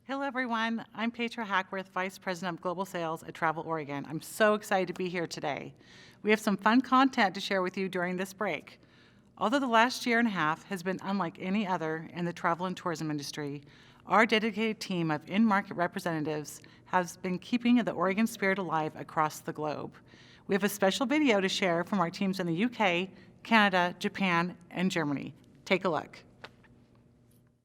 Hello, everyone. I'm Petra Hackworth, Vice President of Global Sales at Travel Oregon. I'm so excited to be here today. We have some fun content to share with you during this break. Although the last year and a half has been unlike any other in the travel and tourism industry, our dedicated team of in-market representatives has been keeping the Oregon spirit alive across the globe. We have a special video to share from our teams in the UK, Canada, Japan, and Germany. Take a look.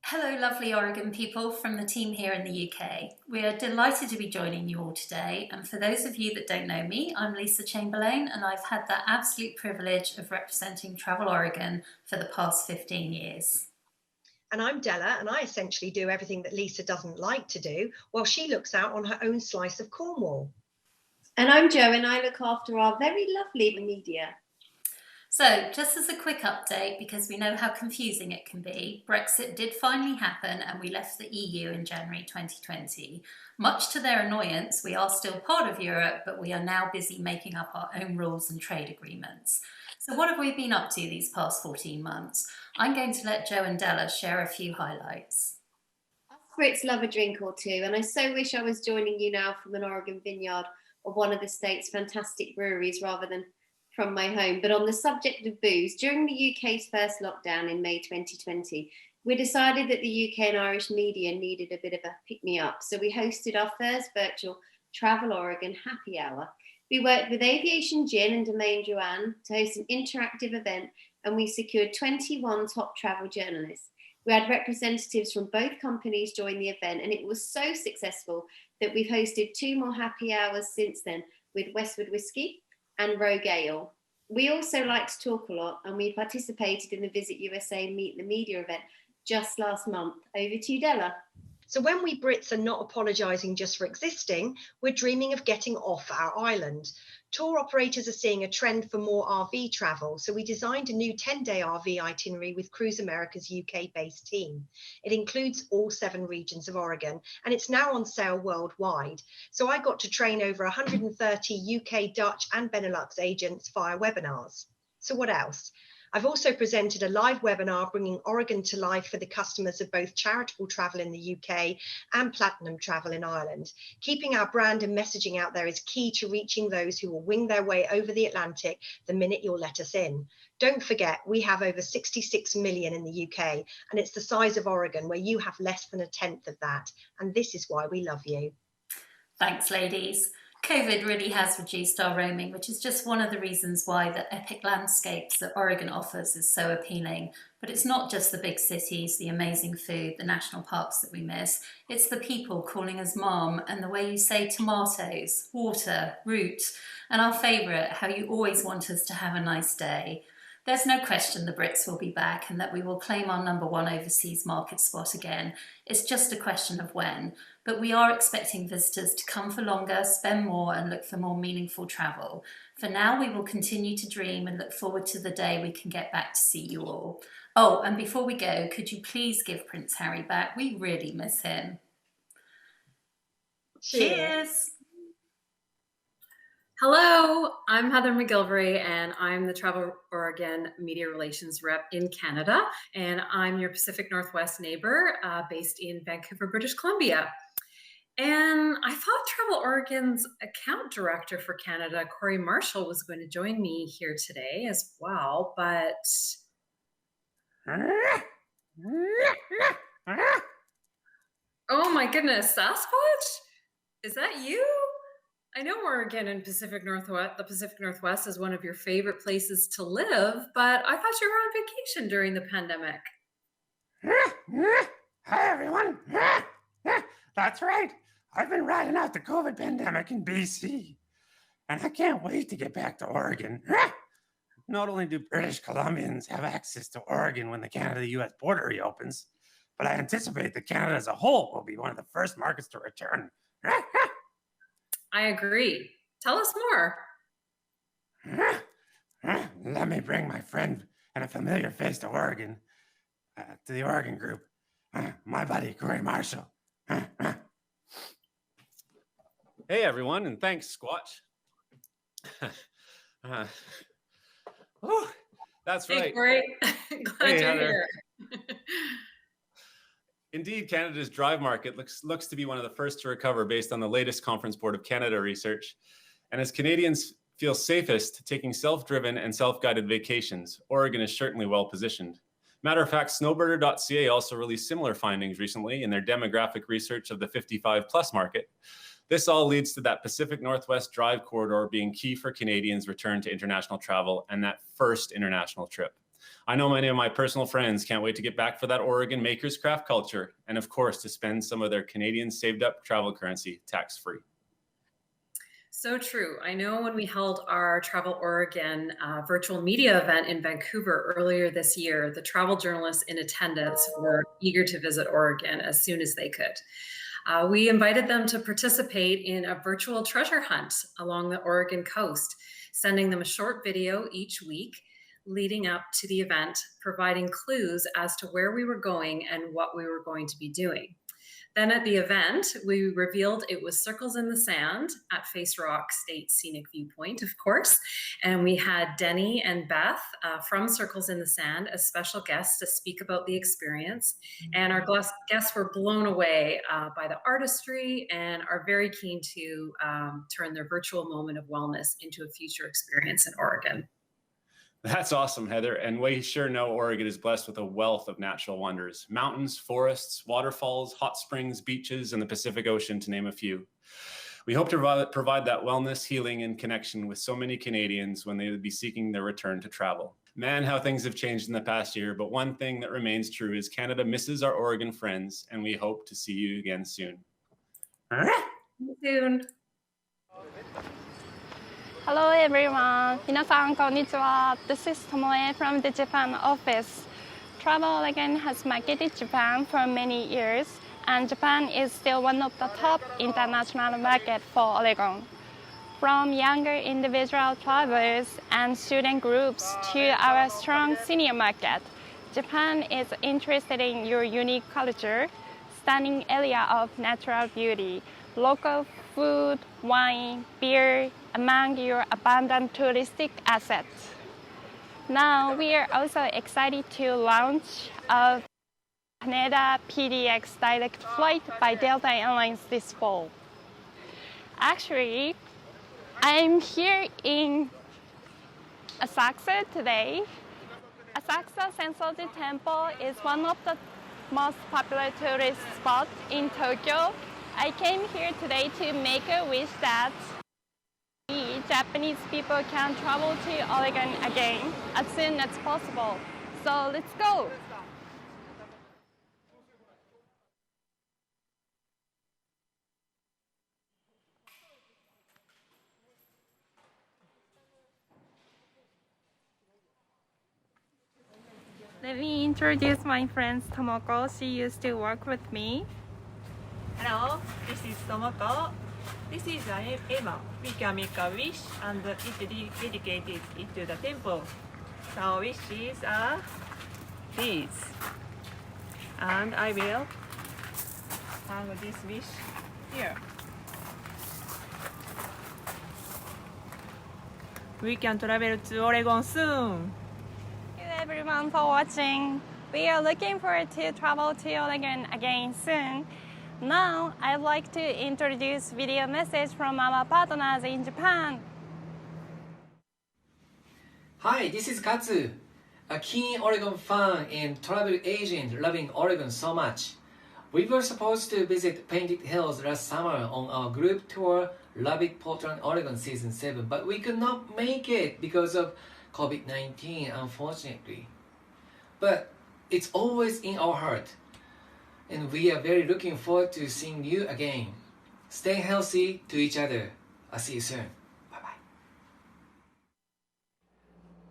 Hello, lovely Oregon people from the team here in the UK. We are delighted to be joining you all today. And for those of you that don't know me, I'm Lisa Chamberlain, and I've had the absolute privilege of representing Travel Oregon for the past 15 years. And I'm Della, and I essentially do everything that Lisa doesn't like to do while she looks out on her own slice of Cornwall. And I'm Jo, and I look after our very lovely media. So, just as a quick update, because we know how confusing it can be, Brexit did finally happen and we left the EU in January 2020. Much to their annoyance, we are still part of Europe, but we are now busy making up our own rules and trade agreements. So what have we been up to these past 14 months? I'm going to let Jo and Della share a few highlights. Us Brits love a drink or two, and I so wish I was joining you now from an Oregon vineyard or one of the state's fantastic breweries rather than from my home. But on the subject of booze, during the UK's first lockdown in May 2020, we decided that the UK and Irish media needed a bit of a pick-me-up. So we hosted our first virtual Travel Oregon happy hour. We worked with Aviation Gin and Domaine Joanne to host an interactive event, and we secured 21 top travel journalists. We had representatives from both companies join the event, and it was so successful that we've hosted 2 more happy hours since then with Westwood Whiskey and Rogue Ale. We also like to talk a lot, and we participated in the Visit USA Meet the Media event just last month. Over to you, Della. So when we Brits are not apologising just for existing, we're dreaming of getting off our island. Tour operators are seeing a trend for more RV travel, so we designed a new 10-day RV itinerary with Cruise America's UK-based team. It includes all 7 regions of Oregon, and it's now on sale worldwide. So I got to train over 130 UK, Dutch and Benelux agents via webinars. So what else? I've also presented a live webinar bringing Oregon to life for the customers of both charitable travel in the UK and platinum travel in Ireland. Keeping our brand and messaging out there is key to reaching those who will wing their way over the Atlantic the minute you'll let us in. Don't forget, we have over 66 million in the UK, and it's the size of Oregon, where you have less than a tenth of that. And this is why we love you. Thanks, ladies. COVID really has reduced our roaming, which is just one of the reasons why the epic landscapes that Oregon offers is so appealing. But it's not just the big cities, the amazing food, the national parks that we miss. It's the people calling us mom, and the way you say tomatoes, water, root, and our favourite, how you always want us to have a nice day. There's no question the Brits will be back and that we will claim our #1 overseas market spot again. It's just a question of when. But we are expecting visitors to come for longer, spend more, and look for more meaningful travel. For now, we will continue to dream and look forward to the day we can get back to see you all. Oh, and before we go, could you please give Prince Harry back? We really miss him. Cheers! Hello, I'm Heather McGilvery, and I'm the Travel Oregon Media Relations Rep in Canada, and I'm your Pacific Northwest neighbor based in Vancouver, British Columbia. And I thought Travel Oregon's account director for Canada, Corey Marshall, was going to join me here today as well, but... Oh my goodness, Sasquatch? Is that you? I know Oregon and the Pacific Northwest is one of your favorite places to live, but I thought you were on vacation during the pandemic. Hi, everyone. That's right. I've been riding out the COVID pandemic in BC, and I can't wait to get back to Oregon. Not only do British Columbians have access to Oregon when the Canada-US border reopens, but I anticipate that Canada as a whole will be one of the first markets to return. I agree. Tell us more. Let me bring my friend and a familiar face to Oregon, to the Oregon group, my buddy, Corey Marshall. Hey, everyone, and thanks, Squatch. That's right. Hey, Corey. Glad you're here. Indeed, Canada's drive market looks to be one of the first to recover based on the latest Conference Board of Canada research. And as Canadians feel safest taking self-driven and self-guided vacations, Oregon is certainly well positioned. Matter of fact, snowbirder.ca also released similar findings recently in their demographic research of the 55 plus market. This all leads to that Pacific Northwest drive corridor being key for Canadians' return to international travel and that first international trip. I know many of my personal friends can't wait to get back for that Oregon maker's craft culture and of course to spend some of their Canadian saved up travel currency tax-free. So true. I know when we held our Travel Oregon virtual media event in Vancouver earlier this year, the travel journalists in attendance were eager to visit Oregon as soon as they could. We invited them to participate in a virtual treasure hunt along the Oregon coast, sending them a short video each week leading up to the event, providing clues as to where we were going and what we were going to be doing. Then at the event, we revealed it was Circles in the Sand at Face Rock State Scenic Viewpoint, of course. And we had Denny and Beth from Circles in the Sand as special guests to speak about the experience. And our guests were blown away by the artistry and are very keen to turn their virtual moment of wellness into a future experience in Oregon. That's awesome, Heather. And we sure know Oregon is blessed with a wealth of natural wonders: mountains, forests, waterfalls, hot springs, beaches, and the Pacific Ocean, to name a few. We hope to provide that wellness, healing, and connection with so many Canadians when they would be seeking their return to travel. Man, how things have changed in the past year, but one thing that remains true is Canada misses our Oregon friends, and we hope to see you again soon. Soon. Hello everyone. 皆さんこんにちは. This is Tomoe from the Japan office. Travel Oregon has marketed Japan for many years, and Japan is still one of the top international markets for Oregon. From younger individual travelers and student groups to our strong senior market, Japan is interested in your unique culture, stunning area of natural beauty, local food, wine, beer, among your abundant touristic assets. Now we are also excited to launch a Canada PDX direct flight by Delta Airlines this fall. Actually, I'm here in Asakusa today. Asakusa Sensoji Temple is one of the most popular tourist spots in Tokyo. I came here today to make a wish that Japanese people can travel to Oregon again as soon as possible. So let's go! Let me introduce my friend Tomoko. She used to work with me. Hello, this is Tomoko. This is Emma. We can make a wish and it dedicated it to the temple. So wishes are these. And I will hang this wish here. We can travel to Oregon soon. Thank you everyone for watching. We are looking forward to travel to Oregon again soon. Now, I'd like to introduce video message from our partners in Japan. Hi, this is Katsu, a keen Oregon fan and travel agent loving Oregon so much. We were supposed to visit Painted Hills last summer on our group tour, Love It Portland, Oregon Season 7, but we could not make it because of COVID-19, unfortunately. But it's always in our heart. And we are very looking forward to seeing you again. Stay healthy to each other. I'll see you soon. Bye-bye.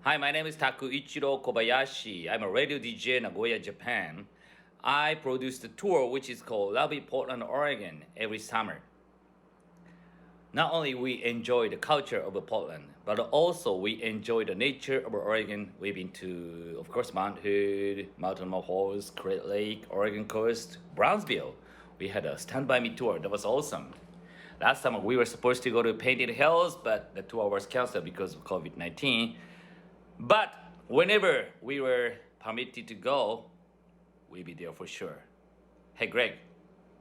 Hi, my name is Takuichiro Kobayashi. I'm a radio DJ in Nagoya, Japan. I produce the tour which is called Love It Portland, Oregon every summer. Not only we enjoy the culture of Portland, but also we enjoy the nature of Oregon. We've been to, of course, Mount Hood, Mountain Falls, Great Lake, Oregon Coast, Brownsville. We had a Stand By Me tour. That was awesome. Last summer we were supposed to go to Painted Hills, but the tour was canceled because of COVID-19. But whenever we were permitted to go, we'll be there for sure. hey, Greg,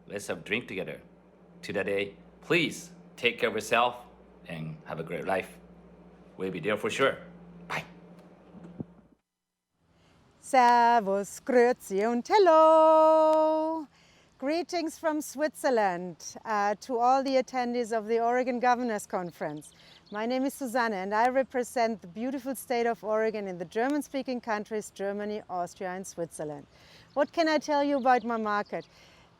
let's have a drink together. To that day, please take care of yourself and have a great life. We'll be there for sure. Bye. Servus, grüezi und hello! Greetings from Switzerland to all the attendees of the Oregon Governors Conference. My name is Susanne and I represent the beautiful state of Oregon in the German-speaking countries, Germany, Austria and Switzerland. What can I tell you about my market?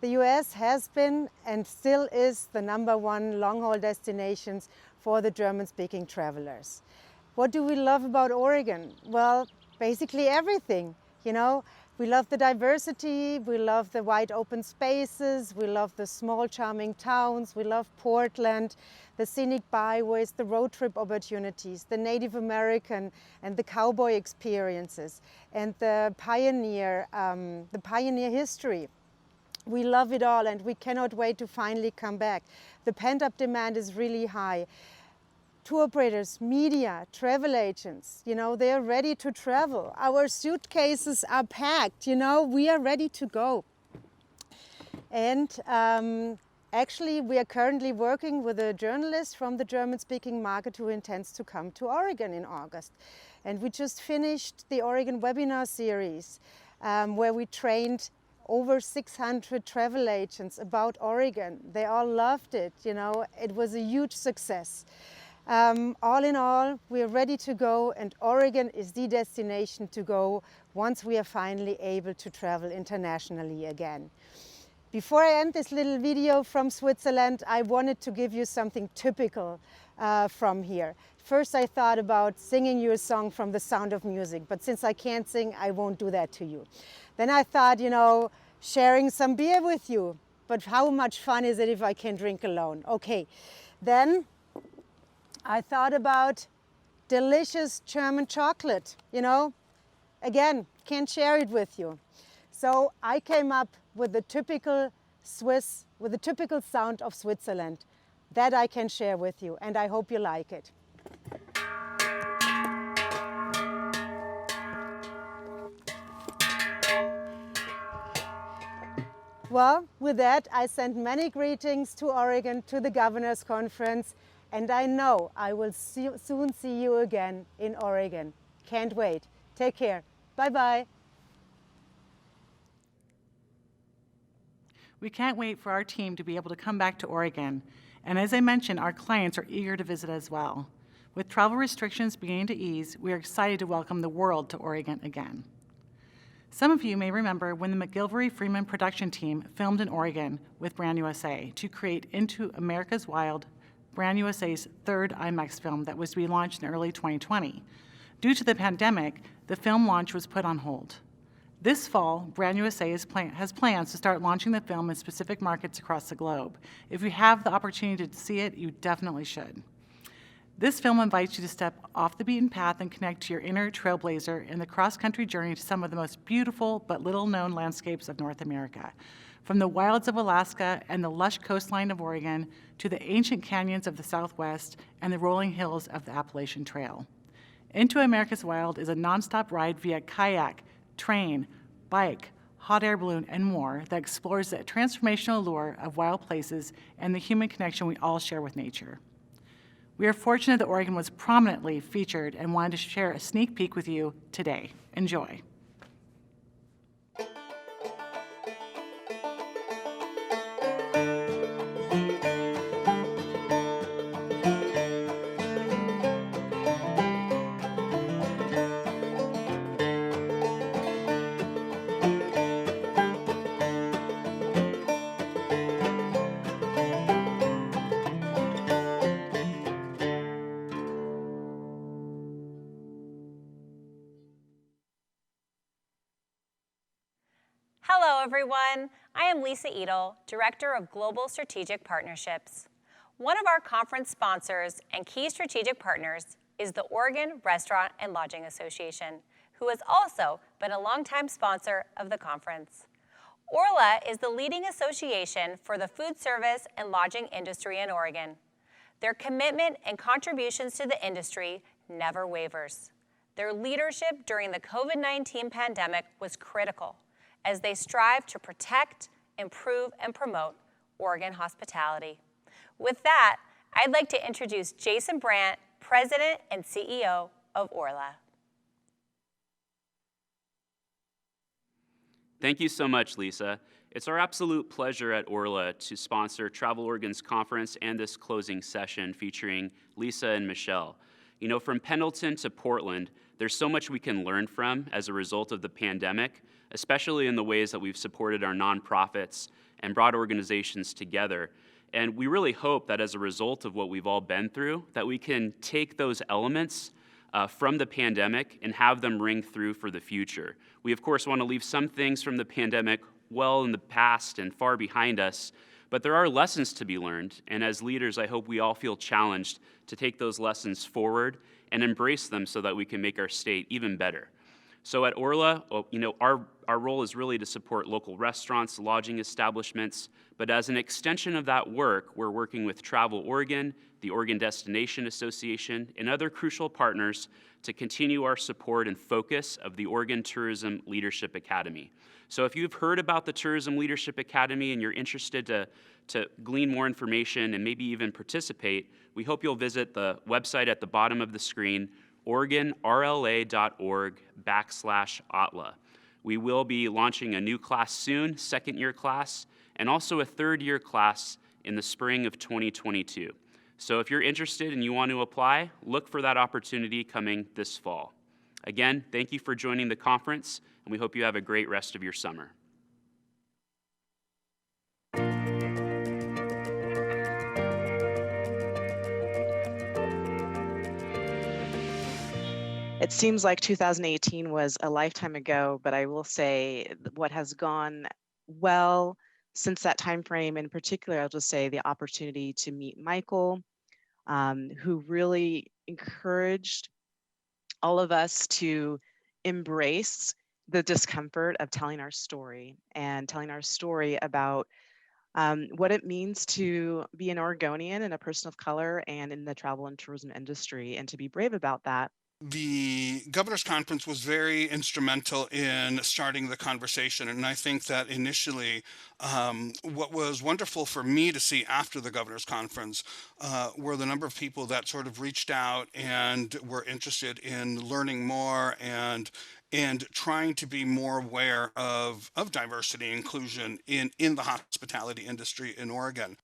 The US has been and still is the #1 long-haul destinations for the German-speaking travelers. What do we love about Oregon? Well, basically everything. You know, we love the diversity, we love the wide open spaces, we love the small charming towns, we love Portland, the scenic byways, the road trip opportunities, the Native American and the cowboy experiences, and the pioneer history. We love it all and we cannot wait to finally come back. The pent-up demand is really high. Tour operators, media, travel agents, you know, they are ready to travel. Our suitcases are packed, you know, we are ready to go. And actually, we are currently working with a journalist from the German-speaking market who intends to come to Oregon in August. And we just finished the Oregon webinar series where we trained over 600 travel agents about Oregon. They all loved it, you know, it was a huge success. All in all, we are ready to go and Oregon is the destination to go once we are finally able to travel internationally again. Before I end this little video from Switzerland, I wanted to give you something typical from here. First, I thought about singing you a song from The Sound of Music, but since I can't sing, I won't do that to you. Then I thought, you know, sharing some beer with you, but how much fun is it if I can drink alone? Okay, then I thought about delicious German chocolate, you know, again, can't share it with you. So I came up with the typical sound of Switzerland that I can share with you, and I hope you like it. Well, with that, I send many greetings to Oregon, to the Governors Conference, and I know I will soon see you again in Oregon. Can't wait. Take care. Bye-bye. We can't wait for our team to be able to come back to Oregon. And as I mentioned, our clients are eager to visit as well. With travel restrictions beginning to ease, we are excited to welcome the world to Oregon again. Some of you may remember when the McGilvery-Freeman production team filmed in Oregon with Brand USA to create Into America's Wild, Brand USA's third IMAX film that was to be launched in early 2020. Due to the pandemic, the film launch was put on hold. This fall, Brand USA has plans to start launching the film in specific markets across the globe. If you have the opportunity to see it, you definitely should. This film invites you to step off the beaten path and connect to your inner trailblazer in the cross-country journey to some of the most beautiful but little-known landscapes of North America. From the wilds of Alaska and the lush coastline of Oregon to the ancient canyons of the Southwest and the rolling hills of the Appalachian Trail. Into America's Wild is a nonstop ride via kayak, train, bike, hot air balloon, and more that explores the transformational allure of wild places and the human connection we all share with nature. We are fortunate that Oregon was prominently featured and wanted to share a sneak peek with you today. Enjoy. Hello, everyone. I am Lisa Edel, Director of Global Strategic Partnerships. One of our conference sponsors and key strategic partners is the Oregon Restaurant and Lodging Association, who has also been a longtime sponsor of the conference. Orla is the leading association for the food service and lodging industry in Oregon. Their commitment and contributions to the industry never wavers. Their leadership during the COVID-19 pandemic was critical, as they strive to protect improve, and promote Oregon hospitality. With that, I'd like to introduce Jason Brandt, President and CEO of Orla. Thank you so much, Lisa. It's our absolute pleasure at Orla to sponsor Travel Oregon's conference and this closing session featuring Lisa and Michele. You know, from Pendleton to Portland, there's so much we can learn from as a result of the pandemic, especially in the ways that we've supported our nonprofits and brought organizations together. And we really hope that as a result of what we've all been through, that we can take those elements from the pandemic and have them ring through for the future. We, of course, want to leave some things from the pandemic well in the past and far behind us, but there are lessons to be learned, and as leaders, I hope we all feel challenged to take those lessons forward and embrace them so that we can make our state even better. So at Orla, you know, our role is really to support local restaurants, lodging establishments, but as an extension of that work, we're working with Travel Oregon, the Oregon Destination Association, and other crucial partners to continue our support and focus of the Oregon Tourism Leadership Academy. So if you've heard about the Tourism Leadership Academy and you're interested to glean more information and maybe even participate, we hope you'll visit the website at the bottom of the screen, OregonRLA.org/OTLA. We will be launching a new class soon, second-year class, and also a third-year class in the spring of 2022. So if you're interested and you want to apply, look for that opportunity coming this fall. Again, thank you for joining the conference, and we hope you have a great rest of your summer. It seems like 2018 was a lifetime ago, but I will say what has gone well since that time frame, in particular, I'll just say the opportunity to meet Michael, who really encouraged all of us to embrace the discomfort of telling our story and telling our story about what it means to be an Oregonian and a person of color and in the travel and tourism industry, and to be brave about that. The governor's conference was very instrumental in starting the conversation, and I think that initially what was wonderful for me to see after the governor's conference were the number of people that sort of reached out and were interested in learning more and trying to be more aware of diversity and inclusion in the hospitality industry in Oregon.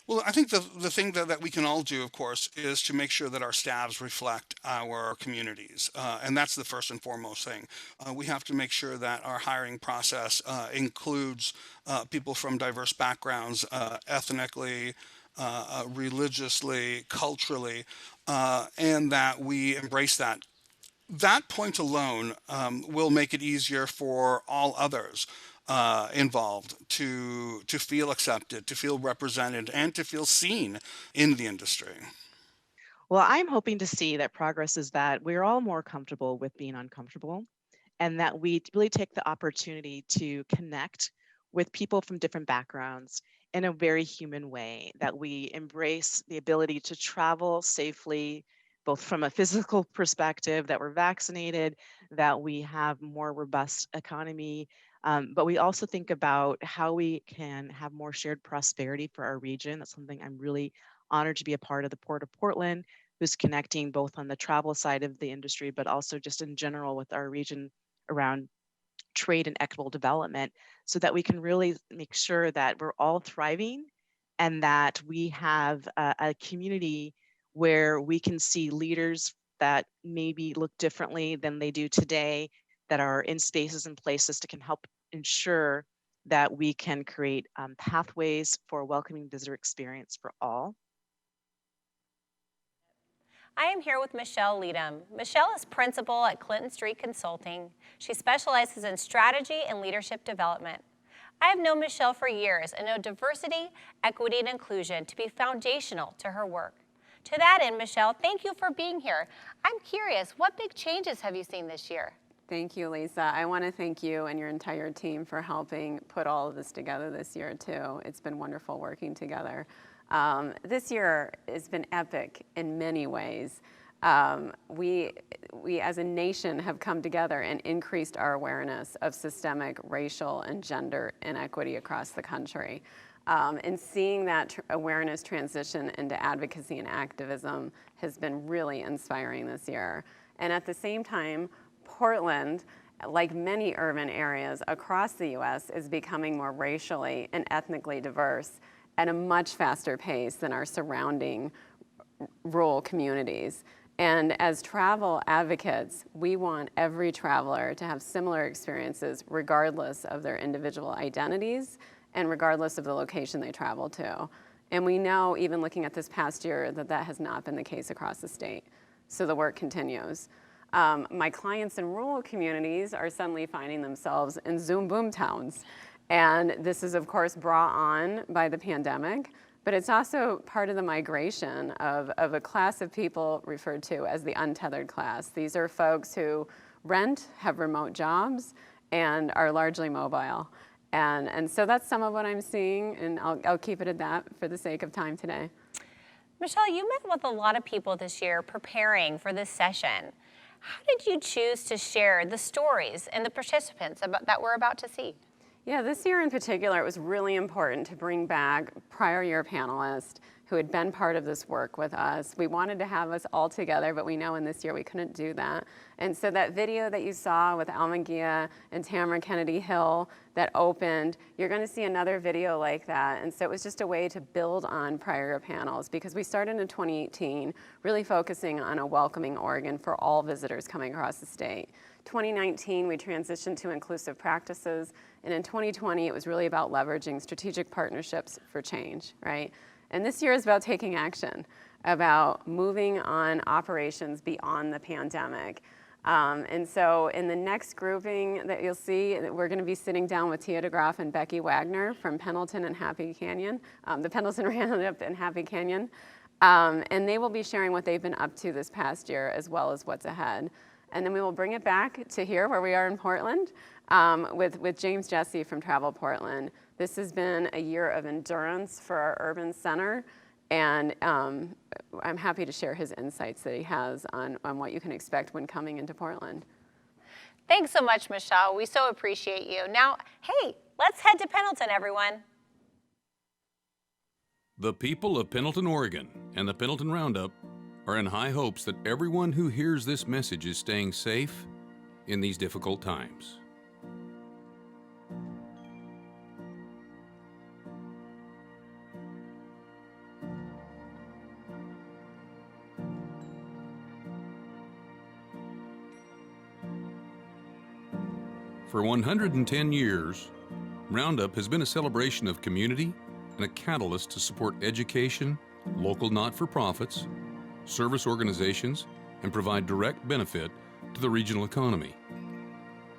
Well, I think the thing that we can all do, of course, is to make sure that our staffs reflect our communities. And that's the first and foremost thing. We have to make sure that our hiring process includes people from diverse backgrounds, ethnically, religiously, culturally, and that we embrace that. That point alone will make it easier for all others involved to feel accepted, to feel represented, and to feel seen in the industry. Well, I'm hoping to see that progress is that we're all more comfortable with being uncomfortable, and that we really take the opportunity to connect with people from different backgrounds in a very human way, that we embrace the ability to travel safely, both from a physical perspective, that we're vaccinated, that we have more robust economy, but we also think about how we can have more shared prosperity for our region. That's something I'm really honored to be a part of the Port of Portland, who's connecting both on the travel side of the industry, but also just in general with our region around trade and equitable development, so that we can really make sure that we're all thriving and that we have a community where we can see leaders that maybe look differently than they do today, that are in spaces and places that can help ensure that we can create pathways for a welcoming visitor experience for all. I am here with Michele Leedom. Michele is principal at Clinton Street Consulting. She specializes in strategy and leadership development. I have known Michele for years and know diversity, equity, and inclusion to be foundational to her work. To that end, Michele, thank you for being here. I'm curious, what big changes have you seen this year? Thank you, Lisa. I want to thank you and your entire team for helping put all of this together this year, too. It's been wonderful working together. This year has been epic in many ways. we as a nation have come together and increased our awareness of systemic racial and gender inequity across the country. And seeing that awareness transition into advocacy and activism has been really inspiring this year. And at the same time, Portland, like many urban areas across the US, is becoming more racially and ethnically diverse at a much faster pace than our surrounding rural communities. And as travel advocates, we want every traveler to have similar experiences regardless of their individual identities and regardless of the location they travel to. And we know, even looking at this past year, that that has not been the case across the state. So the work continues. My clients in rural communities are suddenly finding themselves in Zoom boom towns. And this is, of course, brought on by the pandemic, but it's also part of the migration of a class of people referred to as the untethered class. These are folks who rent, have remote jobs, and are largely mobile. And so that's some of what I'm seeing, and I'll keep it at that for the sake of time today. Michele, you met with a lot of people this year preparing for this session. How did you choose to share the stories and the participants that we're about to see? Yeah, this year in particular, it was really important to bring back prior year panelists who had been part of this work with us. We wanted to have us all together, but we know in this year we couldn't do that. And so that video that you saw with Alma Gia and Tamara Kennedy Hill that opened, you're gonna see another video like that. And so it was just a way to build on prior year panels, because we started in 2018 really focusing on a welcoming Oregon for all visitors coming across the state. 2019, we transitioned to inclusive practices. And in 2020, it was really about leveraging strategic partnerships for change, right? And this year is about taking action, about moving on operations beyond the pandemic. And so in the next grouping that you'll see, we're gonna be sitting down with Graf and Becky Wagner from Pendleton and Happy Canyon, the Pendleton Roundup and Happy Canyon. And they will be sharing what they've been up to this past year, as well as what's ahead. And then we will bring it back to here where we are in Portland with James Jesse from Travel Portland. This has been a year of endurance for our urban center, and I'm happy to share his insights that he has on what you can expect when coming into Portland. Thanks so much, Michele. We so appreciate you. Now, hey, let's head to Pendleton, everyone. The people of Pendleton, Oregon, and the Pendleton Roundup are in high hopes that everyone who hears this message is staying safe in these difficult times. For 110 years, Roundup has been a celebration of community and a catalyst to support education, local not-for-profits, service organizations, and provide direct benefit to the regional economy.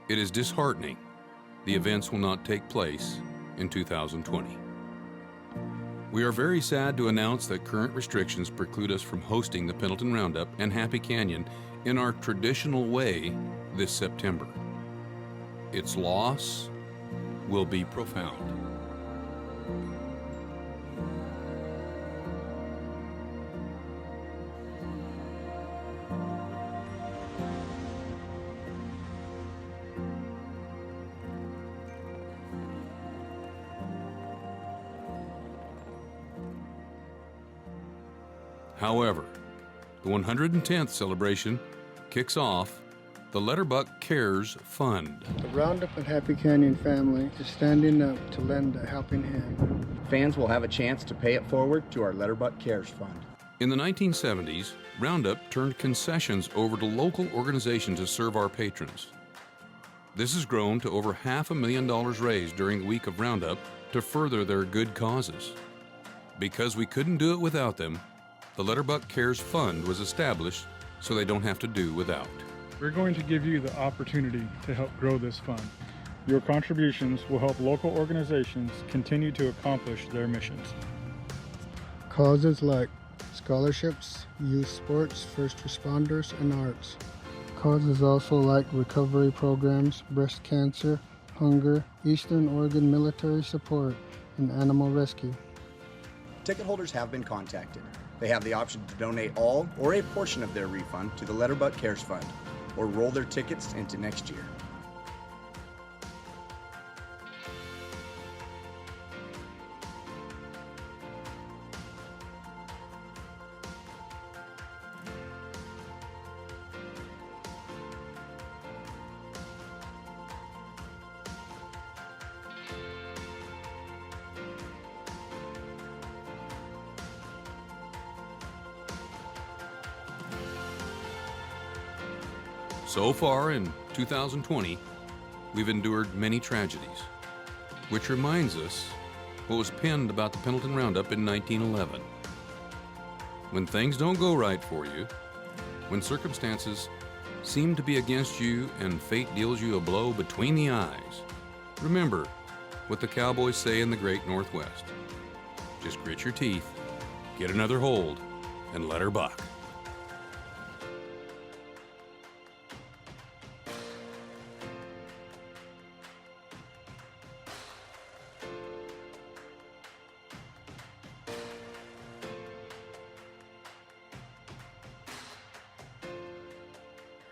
It is disheartening the events will not take place in 2020. We are very sad to announce that current restrictions preclude us from hosting the Pendleton Roundup and Happy Canyon in our traditional way this September. Its loss will be profound. However, the 110th celebration kicks off the Letterbuck Cares Fund. The Roundup and Happy Canyon family is standing up to lend a helping hand. Fans will have a chance to pay it forward to our Letterbuck Cares Fund. In the 1970s, Roundup turned concessions over to local organizations to serve our patrons. This has grown to over $500,000 raised during the week of Roundup to further their good causes. Because we couldn't do it without them, the Letterbuck Cares Fund was established so they don't have to do without. We're going to give you the opportunity to help grow this fund. Your contributions will help local organizations continue to accomplish their missions. Causes like scholarships, youth sports, first responders, and arts. Causes also like recovery programs, breast cancer, hunger, Eastern Oregon military support, and animal rescue. Ticket holders have been contacted. They have the option to donate all or a portion of their refund to the Letterbutt Cares Fund or roll their tickets into next year. So far in 2020, we've endured many tragedies, which reminds us what was penned about the Pendleton Roundup in 1911. When things don't go right for you, when circumstances seem to be against you and fate deals you a blow between the eyes, remember what the cowboys say in the great Northwest. Just grit your teeth, get another hold, and let her buck.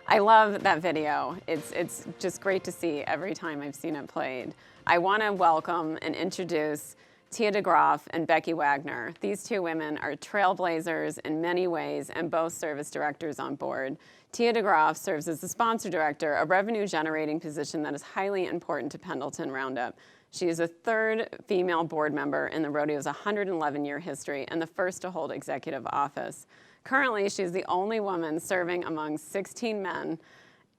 I love that video. It's just great to see every time I've seen it played. I want to welcome and introduce Tia de Graf and Becky Wagner. These two women are trailblazers in many ways and both serve as directors on board. Tia de Graf serves as the sponsor director, a revenue generating position that is highly important to Pendleton Roundup. She is a third female board member in the rodeo's 111-year history and the first to hold executive office. Currently, she's the only woman serving among 16 men.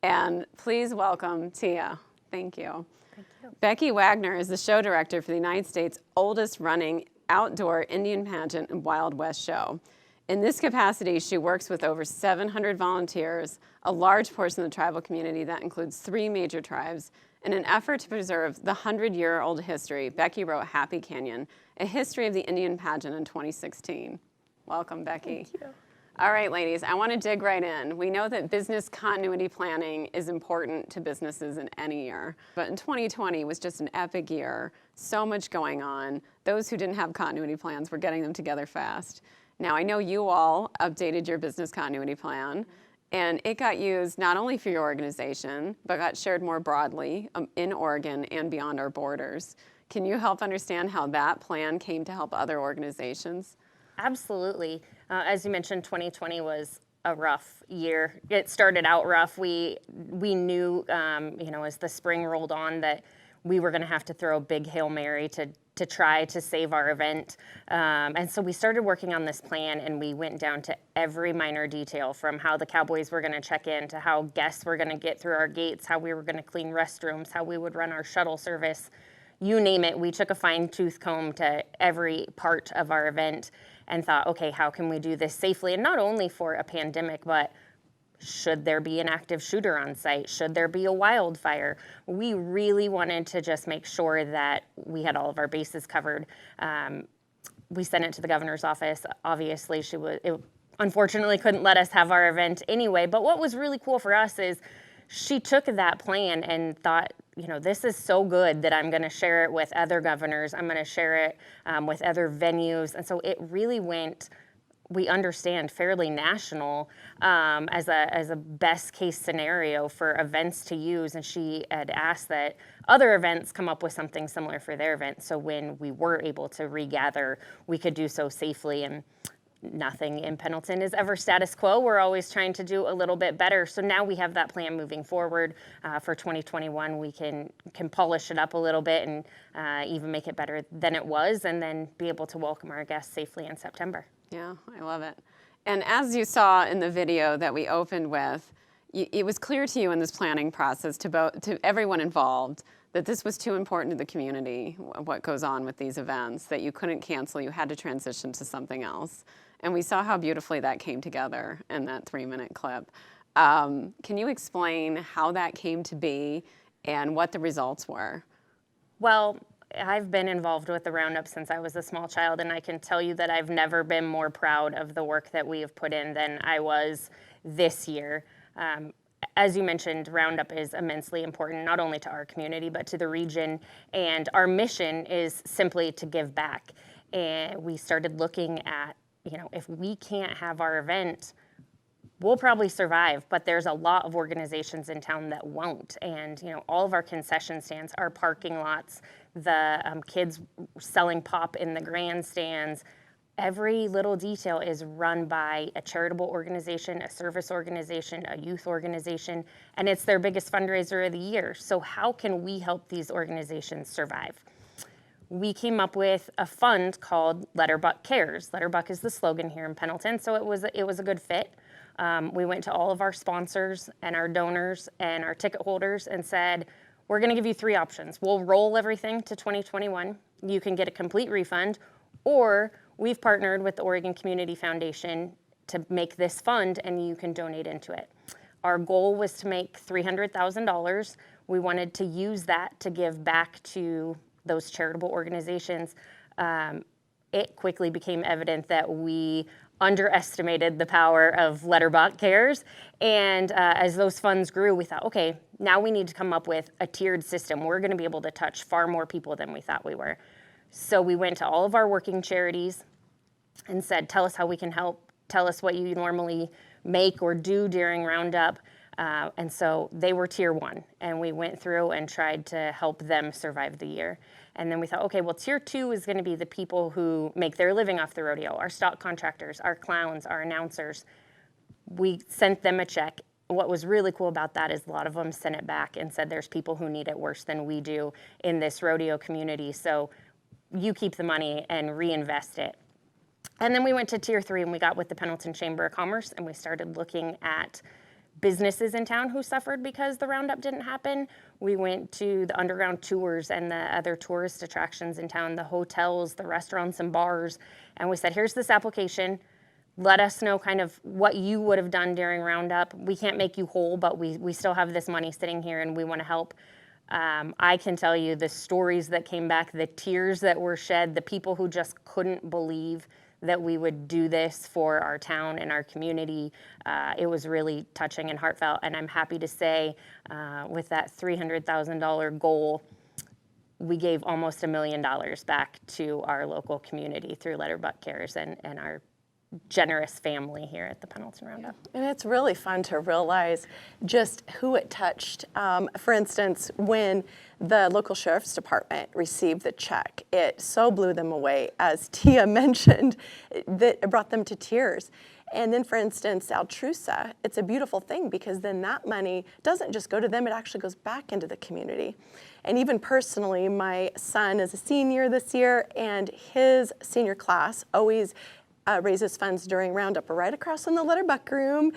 And please welcome Tia. Thank you. Thank you. Becky Wagner is the show director for the United States' oldest running outdoor Indian pageant and Wild West show. In this capacity, she works with over 700 volunteers, a large portion of the tribal community that includes 3 major tribes. In an effort to preserve the 100-year-old history, Becky wrote Happy Canyon, a history of the Indian pageant in 2016. Welcome, Becky. Thank you. All right, ladies, I want to dig right in. We know that business continuity planning is important to businesses in any year, but in 2020 was just an epic year. So much going on. Those who didn't have continuity plans were getting them together fast. Now, I know you all updated your business continuity plan, and it got used not only for your organization, but got shared more broadly in Oregon and beyond our borders. Can you help understand how that plan came to help other organizations? Absolutely. As you mentioned, 2020 was a rough year. It started out rough. We knew, as the spring rolled on, that we were going to have to throw a big Hail Mary to try to save our event. And so we started working on this plan, and we went down to every minor detail, from how the cowboys were going to check in, to how guests were going to get through our gates, how we were going to clean restrooms, how we would run our shuttle service. You name it, we took a fine-tooth comb to every part of our event and thought, okay, how can we do this safely? And not only for a pandemic, but should there be an active shooter on site? Should there be a wildfire? We really wanted to just make sure that we had all of our bases covered. We sent it to the governor's office. Obviously, unfortunately couldn't let us have our event anyway. But what was really cool for us is she took that plan and thought, this is so good that I'm going to share it with other governors. I'm going to share it with other venues. And so it really went, we understand, fairly national as a best case scenario for events to use. And she had asked that other events come up with something similar for their event. So when we were able to regather, we could do so safely. And nothing in Pendleton is ever status quo. We're always trying to do a little bit better. So now we have that plan moving forward for 2021. We can polish it up a little bit and even make it better than it was, and then be able to welcome our guests safely in September. Yeah, I love it. And as you saw in the video that we opened with, it was clear to you in this planning process to everyone involved that this was too important to the community, what goes on with these events, that you couldn't cancel, you had to transition to something else. And we saw how beautifully that came together in that 3-minute clip. Can you explain how that came to be and what the results were? Well, I've been involved with the Roundup since I was a small child, and I can tell you that I've never been more proud of the work that we have put in than I was this year. As you mentioned, Roundup is immensely important, not only to our community, but to the region. And our mission is simply to give back. And we started looking at if we can't have our event, we'll probably survive, but there's a lot of organizations in town that won't. And, all of our concession stands, our parking lots, the kids selling pop in the grandstands, every little detail is run by a charitable organization, a service organization, a youth organization, and it's their biggest fundraiser of the year. So how can we help these organizations survive? We came up with a fund called Letterbuck Cares. Letterbuck is the slogan here in Pendleton, so it was a good fit. We went to all of our sponsors and our donors and our ticket holders and said, we're going to give you 3 options. We'll roll everything to 2021. You can get a complete refund, or we've partnered with the Oregon Community Foundation to make this fund and you can donate into it. Our goal was to make $300,000. We wanted to use that to give back to those charitable organizations. It quickly became evident that we underestimated the power of Letterbuck Cares. And as those funds grew, we thought, okay, now we need to come up with a tiered system. We're going to be able to touch far more people than we thought we were. So we went to all of our working charities and said, tell us how we can help. Tell us what you normally make or do during Roundup. And so they were tier 1. And we went through and tried to help them survive the year. And then we thought, okay, well, tier 2 is going to be the people who make their living off the rodeo, our stock contractors, our clowns, our announcers. We sent them a check. What was really cool about that is a lot of them sent it back and said there's people who need it worse than we do in this rodeo community. So you keep the money and reinvest it. And then we went to tier 3 and we got with the Pendleton Chamber of Commerce and we started looking at businesses in town who suffered because the Roundup didn't happen. We went to the underground tours and the other tourist attractions in town, the hotels, the restaurants and bars, and we said, here's this application. Let us know kind of what you would have done during Roundup. We can't make you whole, but we still have this money sitting here and we want to help. I can tell you the stories that came back, the tears that were shed, the people who just couldn't believe that we would do this for our town and our community. It was really touching and heartfelt. And I'm happy to say with that $300,000 goal, we gave almost $1 million back to our local community through Letterbuck Cares and our generous family here at the Pendleton Roundup. And it's really fun to realize just who it touched. For instance, when the local sheriff's department received the check, it so blew them away, as Tia mentioned, that it brought them to tears. And then, for instance, Altrusa, it's a beautiful thing because then that money doesn't just go to them, it actually goes back into the community. And even personally, my son is a senior this year, and his senior class always raises funds during Roundup. We're right across in the Letterbuck room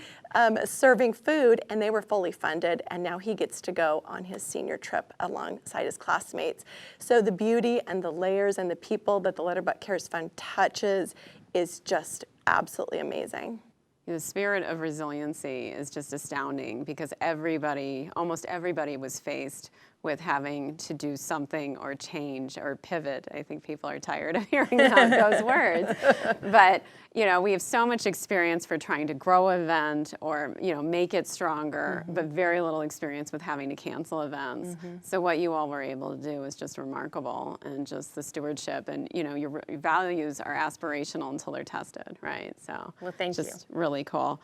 serving food, and they were fully funded, and now he gets to go on his senior trip alongside his classmates. So the beauty and the layers and the people that the Letterbuck Cares Fund touches is just absolutely amazing. The spirit of resiliency is just astounding because everybody, almost everybody was faced with having to do something or change or pivot. I think people are tired of hearing those words. But, we have so much experience for trying to grow an event or, make it stronger, but very little experience with having to cancel events. So what you all were able to do is just remarkable, and just the stewardship and, your values are aspirational until they're tested, right? So well, thank you. Just really cool.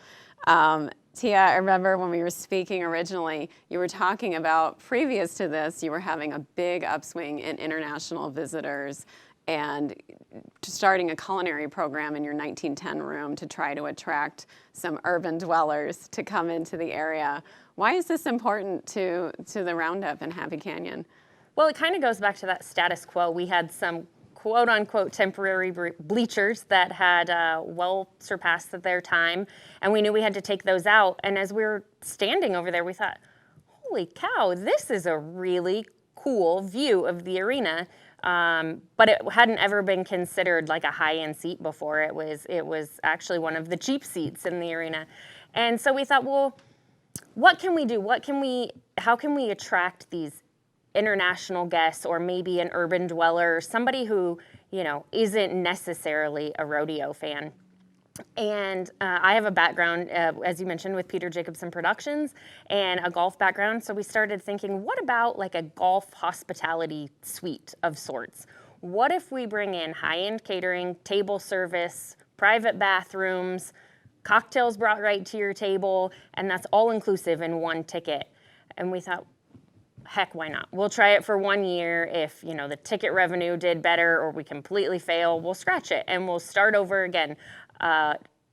Tia, I remember when we were speaking originally, you were talking about, previous to this, you were having a big upswing in international visitors and starting a culinary program in your 1910 room to try to attract some urban dwellers to come into the area. Why is this important to the Roundup in Happy Canyon? Well, it kind of goes back to that status quo. We had some quote-unquote temporary bleachers that had well surpassed their time, and we knew we had to take those out. And as we were standing over there, we thought, holy cow, this is a really cool view of the arena. But it hadn't ever been considered like a high-end seat before. It was actually one of the cheap seats in the arena. And so we thought, well, what can we do? How can we attract these international guests, or maybe an urban dweller, somebody who, isn't necessarily a rodeo fan? And I have a background, as you mentioned, with Peter Jacobson Productions and a golf background. So we started thinking, what about like a golf hospitality suite of sorts? What if we bring in high-end catering, table service, private bathrooms, cocktails brought right to your table, and that's all inclusive in one ticket. And we thought, heck, why not? We'll try it for 1 year. If, the ticket revenue did better or we completely fail, we'll scratch it and we'll start over again.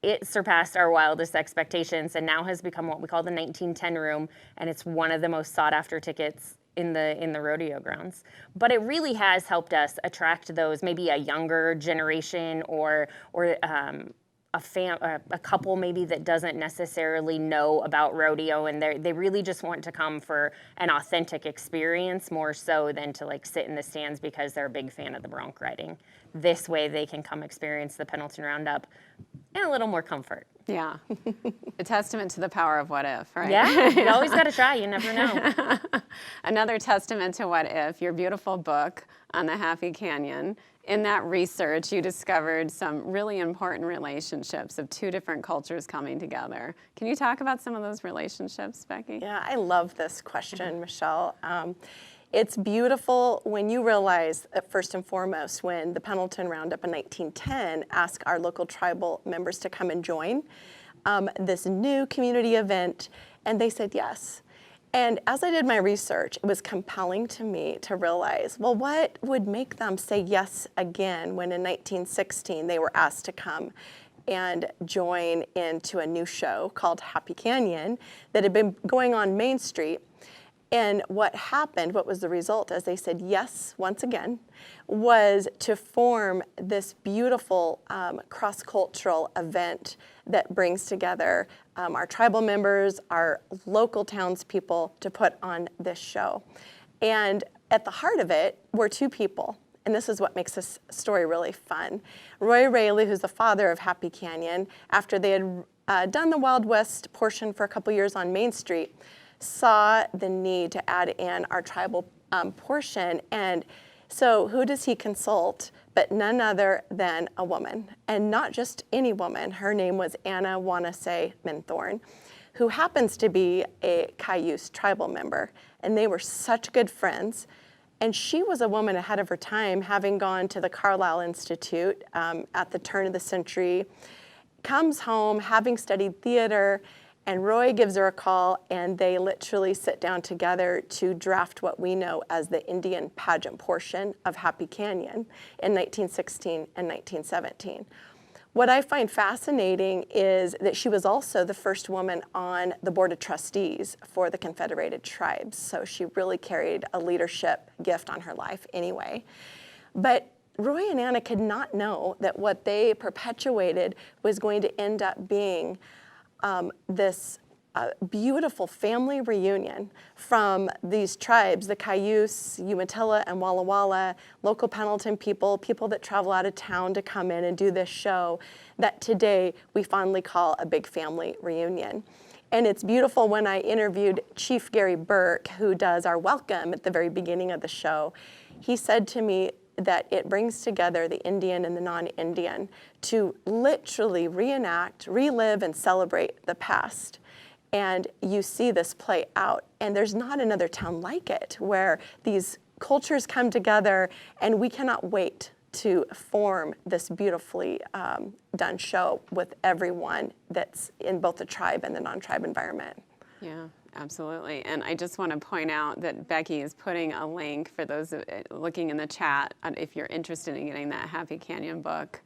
It surpassed our wildest expectations and now has become what we call the 1910 room, and it's one of the most sought after tickets in the rodeo grounds. But it really has helped us attract those, maybe a younger generation or a couple maybe that doesn't necessarily know about rodeo, and they really just want to come for an authentic experience more so than to sit in the stands because they're a big fan of the bronc riding. This way they can come experience the Pendleton Roundup in a little more comfort. Yeah. A testament to the power of what if, right? Yeah, you always got to try. You never know. Another testament to what if, your beautiful book on the Happy Canyon. In that research, you discovered some really important relationships of two different cultures coming together. Can you talk about some of those relationships, Becky? Yeah, I love this question, Michelle. It's beautiful when you realize that first and foremost, when the Pendleton Roundup in 1910 asked our local tribal members to come and join this new community event, and they said yes. And as I did my research, it was compelling to me to realize, well, what would make them say yes again when in 1916 they were asked to come and join into a new show called Happy Canyon that had been going on Main Street. And what happened, what was the result, as they said yes once again, was to form this beautiful cross-cultural event that brings together our tribal members, our local townspeople to put on this show. And at the heart of it were two people, and this is what makes this story really fun. Roy Raley, who's the father of Happy Canyon, after they had done the Wild West portion for a couple years on Main Street, saw the need to add in our tribal portion. And so who does he consult but none other than a woman, and not just any woman. Her name was Anna Wanase Minthorn, who happens to be a Cayuse tribal member, and they were such good friends. And she was a woman ahead of her time, having gone to the Carlisle Institute at the turn of the century, comes home having studied theater, and Roy gives her a call, and they literally sit down together to draft what we know as the Indian pageant portion of Happy Canyon in 1916 and 1917. What I find fascinating is that she was also the first woman on the Board of Trustees for the Confederated Tribes, so she really carried a leadership gift on her life anyway. But Roy and Anna could not know that what they perpetuated was going to end up being this beautiful family reunion from these tribes, the Cayuse, Umatilla, and Walla Walla, local Pendleton people, people that travel out of town to come in and do this show that today we fondly call a big family reunion. And it's beautiful. When I interviewed Chief Gary Burke, who does our welcome at the very beginning of the show, he said to me that it brings together the Indian and the non-Indian to literally reenact, relive, and celebrate the past. And you see this play out, and there's not another town like it where these cultures come together, and we cannot wait to form this beautifully done show with everyone that's in both the tribe and the non-tribe environment. Yeah, absolutely. And I just want to point out that Becky is putting a link for those looking in the chat. If you're interested in getting that Happy Canyon book,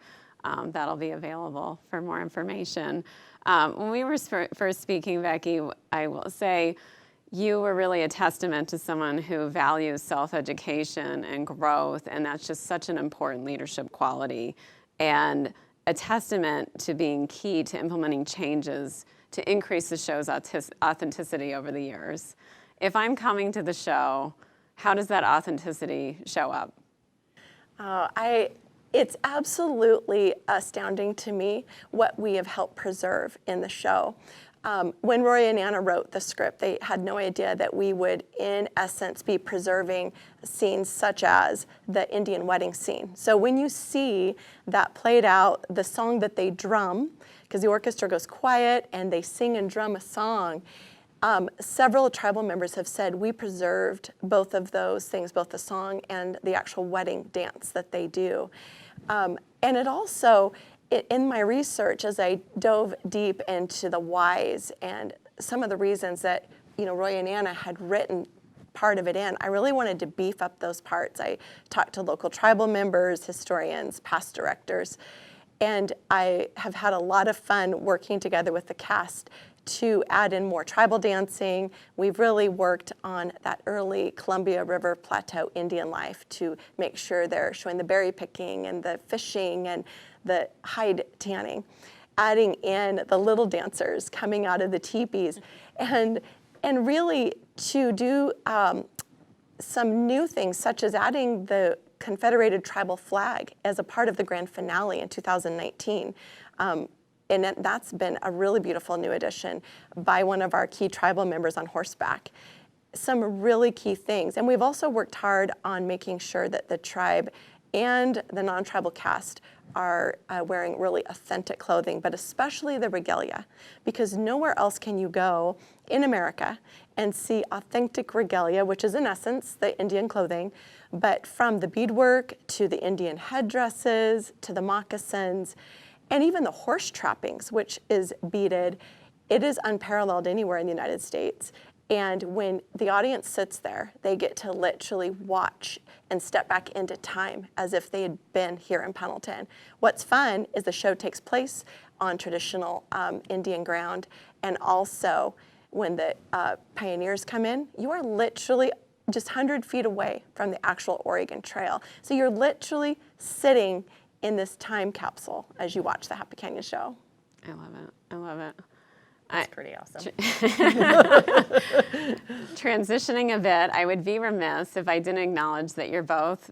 that'll be available for more information. When we were first speaking, Becky, I will say you were really a testament to someone who values self-education and growth, and that's just such an important leadership quality, and a testament to being key to implementing changes to increase the show's authenticity over the years. If I'm coming to the show, how does that authenticity show up? It's absolutely astounding to me what we have helped preserve in the show. When Roy and Anna wrote the script, they had no idea that we would, in essence, be preserving scenes such as the Indian wedding scene. So when you see that played out, the song that they drum, because the orchestra goes quiet and they sing and drum a song, several tribal members have said we preserved both of those things, both the song and the actual wedding dance that they do. And it also, in my research, as I dove deep into the whys and some of the reasons that Roy and Anna had written part of it in, I really wanted to beef up those parts. I talked to local tribal members, historians, past directors, and I have had a lot of fun working together with the cast to add in more tribal dancing. We've really worked on that early Columbia River Plateau Indian life to make sure they're showing the berry picking and the fishing and the hide tanning, adding in the little dancers coming out of the teepees, and really to do some new things, such as adding the Confederated tribal flag as a part of the grand finale in 2019. And that's been a really beautiful new addition by one of our key tribal members on horseback. Some really key things. And we've also worked hard on making sure that the tribe and the non-tribal cast are wearing really authentic clothing, but especially the regalia, because nowhere else can you go in America and see authentic regalia, which is in essence the Indian clothing, but from the beadwork to the Indian headdresses to the moccasins, and even the horse trappings, which is beaded. It is unparalleled anywhere in the United States. And when the audience sits there, they get to literally watch and step back into time as if they had been here in Pendleton. What's fun is the show takes place on traditional Indian ground, and also when the pioneers come in, you are literally just 100 feet away from the actual Oregon Trail. So you're literally sitting in this time capsule as you watch the Happy Canyon show. I love it. I love it. That's pretty awesome. Transitioning a bit, I would be remiss if I didn't acknowledge that you're both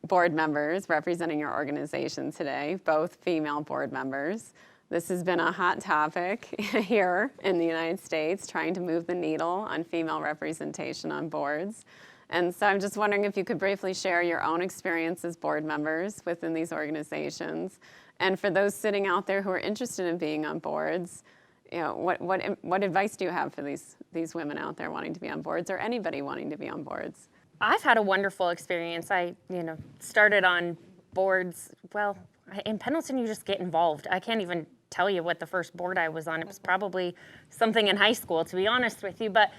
board members representing your organization today, both female board members. This has been a hot topic here in the United States, trying to move the needle on female representation on boards. And so I'm just wondering if you could briefly share your own experience as board members within these organizations. And for those sitting out there who are interested in being on boards, what advice do you have for these women out there wanting to be on boards, or anybody wanting to be on boards? I've had a wonderful experience. I started on boards, well, in Pendleton you just get involved. I can't even tell you what the first board I was on. It was probably something in high school, to be honest with you. But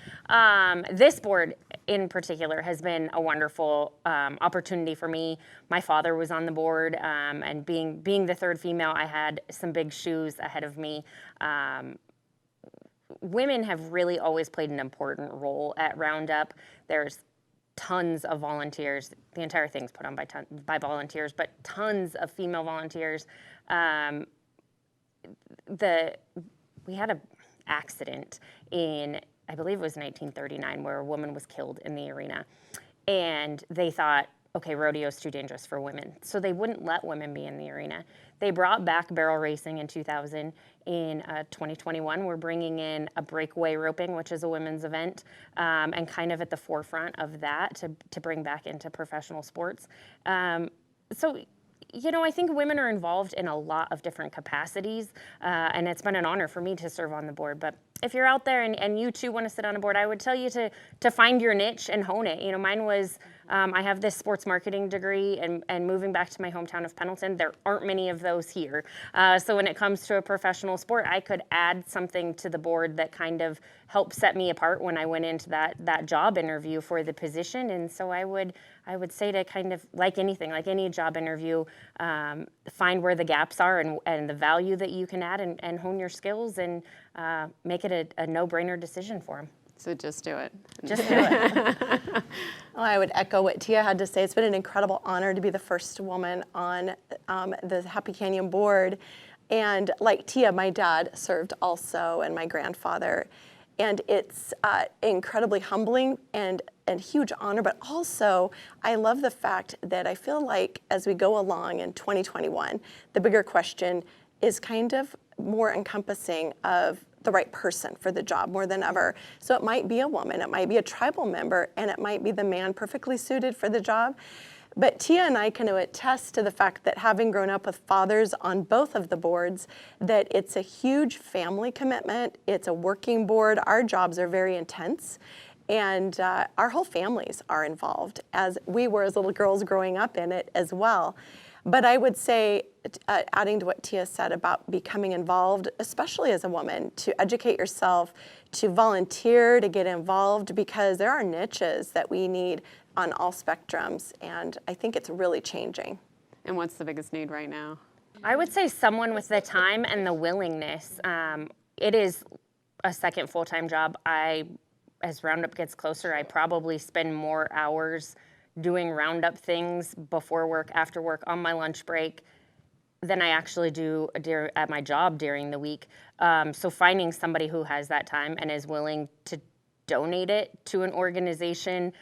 this board in particular has been a wonderful opportunity for me. My father was on the board, and being the third female, I had some big shoes ahead of me. Women have really always played an important role at Roundup. There's tons of volunteers. The entire thing's put on by volunteers, but tons of female volunteers. We had an accident in, I believe it was 1939, where a woman was killed in the arena. And they thought, okay, rodeo's too dangerous for women. So they wouldn't let women be in the arena. They brought back barrel racing in 2000. In 2021, we're bringing in a breakaway roping, which is a women's event, and kind of at the forefront of that to bring back into professional sports. So I think women are involved in a lot of different capacities, and it's been an honor for me to serve on the board. But if you're out there and you too want to sit on a board, I would tell you to find your niche and hone it. Mine was, I have this sports marketing degree, and moving back to my hometown of Pendleton, there aren't many of those here. So when it comes to a professional sport, I could add something to the board that kind of helped set me apart when I went into that job interview for the position. And so I would say to kind of, like anything, like any job interview, find where the gaps are and the value that you can add, and hone your skills, and make it a no-brainer decision for them. So just do it. Just do it. Well, I would echo what Tia had to say. It's been an incredible honor to be the first woman on the Happy Canyon board. And like Tia, my dad served also, and my grandfather. And it's incredibly humbling and huge honor, but also I love the fact that I feel like as we go along in 2021, the bigger question is kind of more encompassing of the right person for the job more than ever. So it might be a woman, it might be a tribal member, and it might be the man perfectly suited for the job. But Tia and I can attest to the fact that, having grown up with fathers on both of the boards, that it's a huge family commitment. It's a working board. Our jobs are very intense, and our whole families are involved, as we were as little girls growing up in it as well. But I would say adding to what Tia said about becoming involved, especially as a woman, to educate yourself, to volunteer, to get involved, because there are niches that we need on all spectrums, and I think it's really changing. And what's the biggest need right now? I would say someone with the time and the willingness. It is a second full-time job. As Roundup gets closer, I probably spend more hours doing Roundup things before work, after work, on my lunch break than I actually do at my job during the week. So finding somebody who has that time and is willing to donate it to an organization,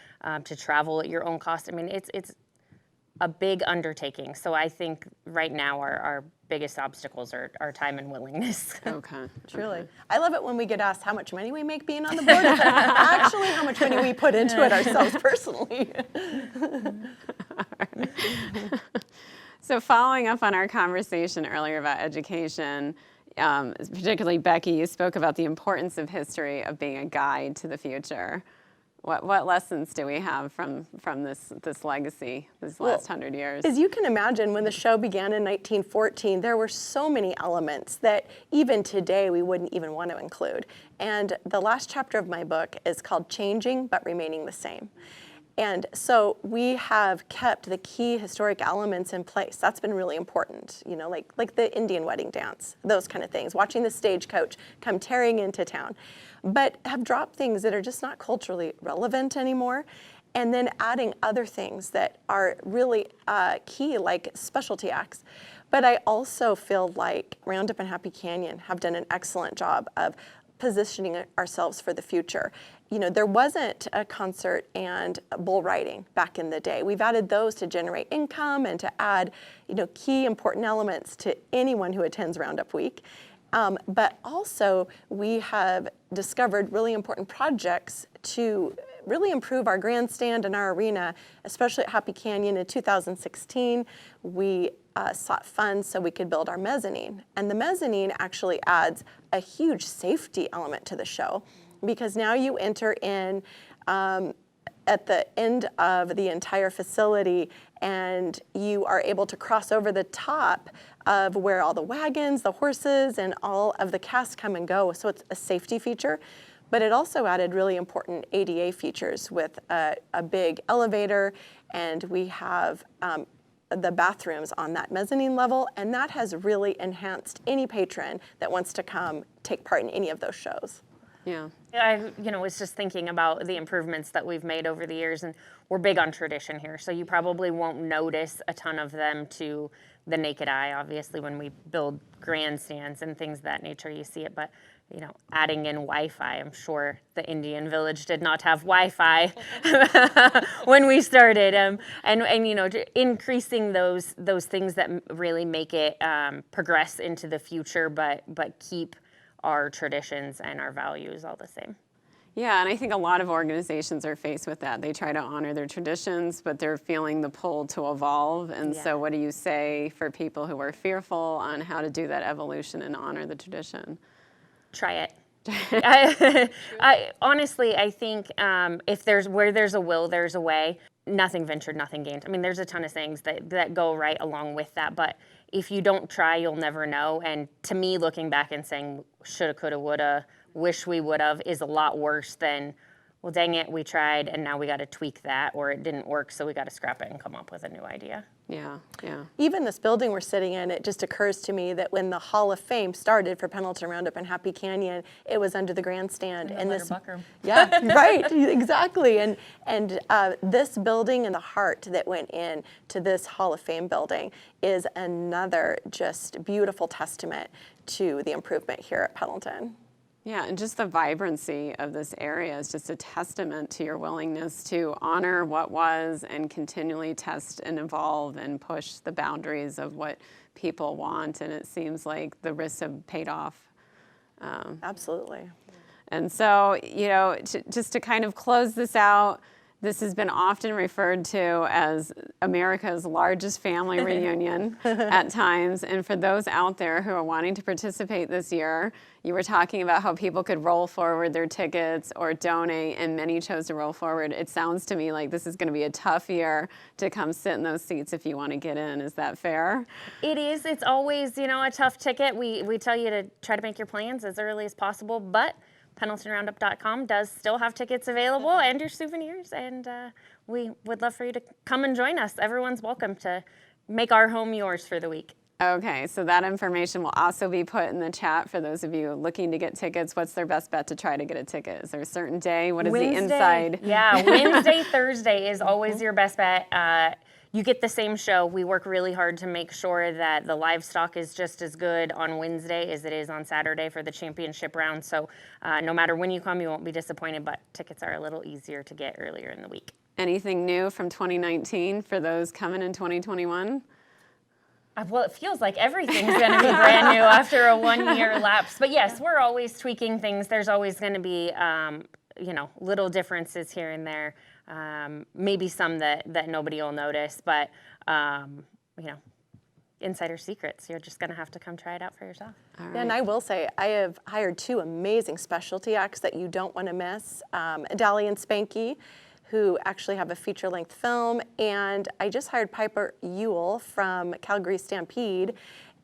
to travel at your own cost. I mean, it's a big undertaking. So I think right now our biggest obstacles are time and willingness. Okay. Truly. I love it when we get asked how much money we make being on the board. It's actually how much money we put into it ourselves personally. So following up on our conversation earlier about education, particularly Becky, you spoke about the importance of history of being a guide to the future. What lessons do we have from this legacy, this last 100 years? As you can imagine, when the show began in 1914, there were so many elements that even today we wouldn't even want to include. And the last chapter of my book is called Changing But Remaining the Same. And so we have kept the key historic elements in place. That's been really important, you know, like the Indian wedding dance, those kind of things, watching the stagecoach come tearing into town, but have dropped things that are just not culturally relevant anymore, and then adding other things that are really key, like specialty acts. But I also feel like Roundup and Happy Canyon have done an excellent job of positioning ourselves for the future. You know, there wasn't a concert and bull riding back in the day. We've added those to generate income and to add, you know, key important elements to anyone who attends Roundup Week. But also we have discovered really important projects to really improve our grandstand and our arena, especially at Happy Canyon. In 2016, we sought funds so we could build our mezzanine. And the mezzanine actually adds a huge safety element to the show, because now you enter in at the end of the entire facility, and you are able to cross over the top of where all the wagons, the horses, and all of the cast come and go. So it's a safety feature, but it also added really important ADA features with a big elevator, and we have the bathrooms on that mezzanine level, and that has really enhanced any patron that wants to come take part in any of those shows. Yeah. I was just thinking about the improvements that we've made over the years, and we're big on tradition here, so you probably won't notice a ton of them to the naked eye. Obviously, when we build grandstands and things of that nature, you see it, but adding in Wi-Fi, I'm sure the Indian village did not have Wi-Fi when we started, and increasing those things that really make it progress into the future, but keep our traditions and our values all the same. Yeah, and I think a lot of organizations are faced with that. They try to honor their traditions, but they're feeling the pull to evolve. And so what do you say for people who are fearful on how to do that evolution and honor the tradition? Try it. Honestly, I think where there's a will, there's a way. Nothing ventured, nothing gained. I mean, there's a ton of things that go right along with that, but if you don't try, you'll never know. And to me, looking back and saying shoulda, coulda, woulda, wish we would have is a lot worse than, well, dang it, we tried and now we got to tweak that, or it didn't work, so we got to scrap it and come up with a new idea. Yeah, yeah. Even this building we're sitting in, it just occurs to me that when the Hall of Fame started for Pendleton Roundup and Happy Canyon, it was under the grandstand. And this buckroom. Yeah, right, exactly. And this building and the heart that went in to this Hall of Fame building is another just beautiful testament to the improvement here at Pendleton. Yeah, and just the vibrancy of this area is just a testament to your willingness to honor what was and continually test and evolve and push the boundaries of what people want. And it seems like the risks have paid off. Absolutely. And so, just to kind of close this out, This has been often referred to as America's largest family reunion at times. And for those out there who are wanting to participate this year, you were talking about how people could roll forward their tickets or donate, and many chose to roll forward. It sounds to me like this is going to be a tough year to come sit in those seats if you want to get in. Is that fair? It is. It's always, a tough ticket. We tell you to try to make your plans as early as possible, but PendletonRoundup.com does still have tickets available and your souvenirs, and we would love for you to come and join us. Everyone's welcome to make our home yours for the week. Okay, so that information will also be put in the chat for those of you looking to get tickets. What's their best bet to try to get a ticket? Is there a certain day? What is Wednesday. the inside? Yeah, Wednesday, Thursday is always your best bet. You get the same show. We work really hard to make sure that the livestock is just as good on Wednesday as it is on Saturday for the championship round. So no matter when you come, you won't be disappointed, but tickets are a little easier to get earlier in the week. Anything new from 2019 for those coming in 2021? Well, it feels like everything's going to be brand new after a one-year lapse. But yes, we're always tweaking things. There's always going to be, little differences here and there. Maybe some that nobody will notice, but insider secrets. You're just going to have to come try it out for yourself. All right. Yeah, and I will say, I have hired 2 amazing specialty acts that you don't want to miss. Edel and Spanky, who actually have a feature-length film, and I just hired Piper Ewell from Calgary Stampede,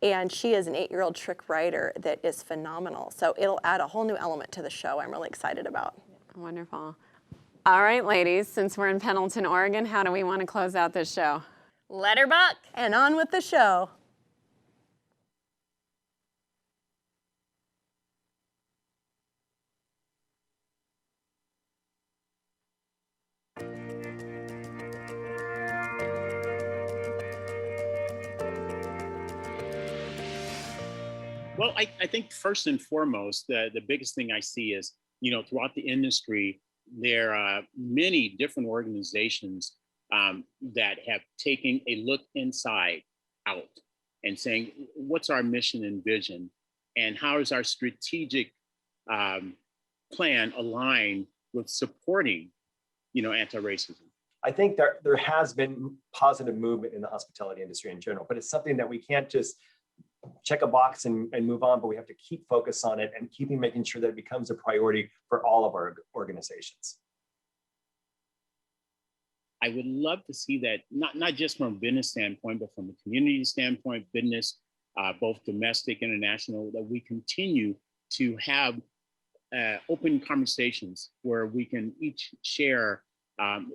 and she is an 8-year-old trick writer that is phenomenal. So it'll add a whole new element to the show I'm really excited about. Wonderful. All right, ladies, since we're in Pendleton, Oregon, how do we want to close out this show? Let her buck. And on with the show. Well, I think first and foremost, the biggest thing I see is, throughout the industry, there are many different organizations that have taken a look inside out and saying, what's our mission and vision? And how is our strategic plan aligned with supporting, anti-racism? I think there has been positive movement in the hospitality industry in general, but it's something that we can't just check a box and move on, but we have to keep focus on it and making sure that it becomes a priority for all of our organizations. I would love to see that, not just from a business standpoint, but from a community standpoint, business, both domestic, international, that we continue to have open conversations where we can each share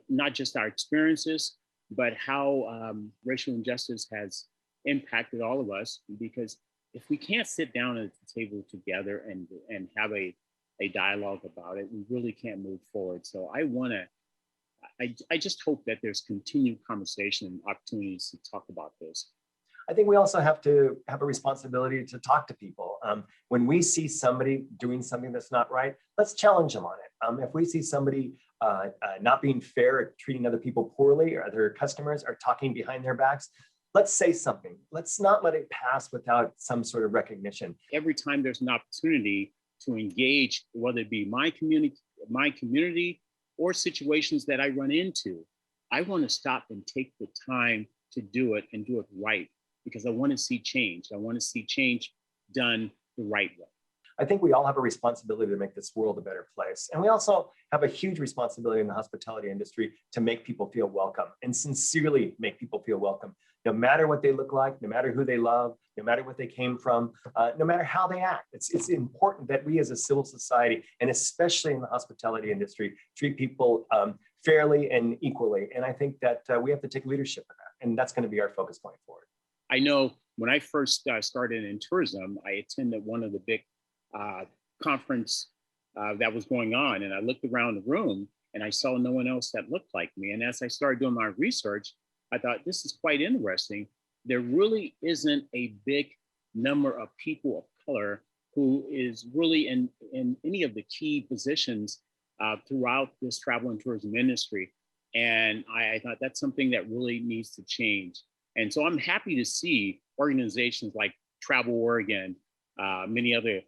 not just our experiences, but how racial injustice has impacted all of us. Because if we can't sit down at the table together and have a dialogue about it, we really can't move forward. So I just hope that there's continued conversation and opportunities to talk about this. I think we also have to have a responsibility to talk to people. When we see somebody doing something that's not right, let's challenge them on it. If we see somebody not being fair at treating other people poorly, or other customers are talking behind their backs, let's say something. Let's not let it pass without some sort of recognition. Every time there's an opportunity to engage, whether it be my community or situations that I run into, I want to stop and take the time to do it and do it right, because I want to see change. I want to see change done the right way. I think we all have a responsibility to make this world a better place. And we also have a huge responsibility in the hospitality industry to make people feel welcome and sincerely make people feel welcome, no matter what they look like, no matter who they love, no matter what they came from, no matter how they act. It's important that we as a civil society, and especially in the hospitality industry, treat people fairly and equally. And I think that we have to take leadership in that. And that's going to be our focus going forward. I know when I first started in tourism, I attended one of the big conference that was going on, and I looked around the room and I saw no one else that looked like me. And as I started doing my research, I thought, this is quite interesting. There really isn't a big number of people of color who is really in any of the key positions throughout this travel and tourism industry. And I thought that's something that really needs to change. And so I'm happy to see organizations like Travel Oregon, many other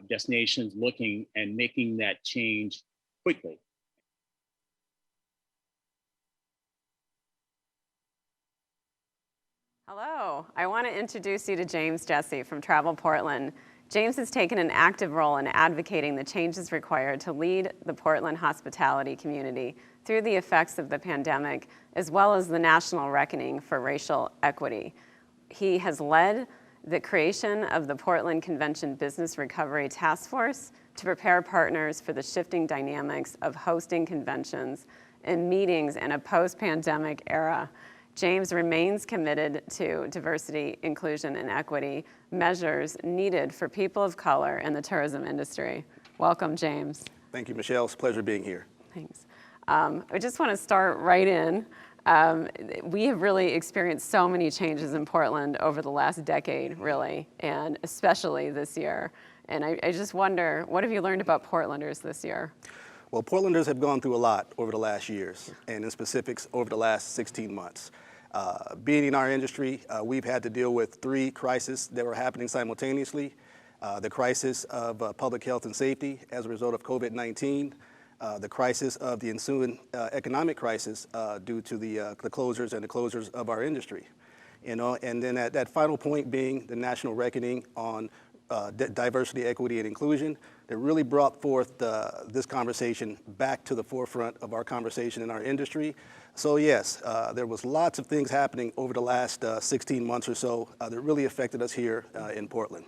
destinations looking and making that change quickly. Hello, I want to introduce you to James Jesse from Travel Portland. James has taken an active role in advocating the changes required to lead the Portland hospitality community through the effects of the pandemic, as well as the national reckoning for racial equity. He has led the creation of the Portland Convention Business Recovery Task Force to prepare partners for the shifting dynamics of hosting conventions and meetings in a post-pandemic era. James remains committed to diversity, inclusion, and equity measures needed for people of color in the tourism industry. Welcome, James. Thank you, Michelle. It's a pleasure being here. Thanks. I just want to start right in. We have really experienced so many changes in Portland over the last decade, really, and especially this year. And I just wonder, what have you learned about Portlanders this year? Well, Portlanders have gone through a lot over the last years, and in specifics, over the last 16 months. Being in our industry, we've had to deal with 3 crises that were happening simultaneously. The crisis of public health and safety as a result of COVID-19, the crisis of the ensuing economic crisis due to the closures and the closures of our industry. You know, and then at that final point being the national reckoning on diversity, equity, and inclusion that really brought forth this conversation back to the forefront of our conversation in our industry. So yes, there was lots of things happening over the last 16 months or so that really affected us here in Portland.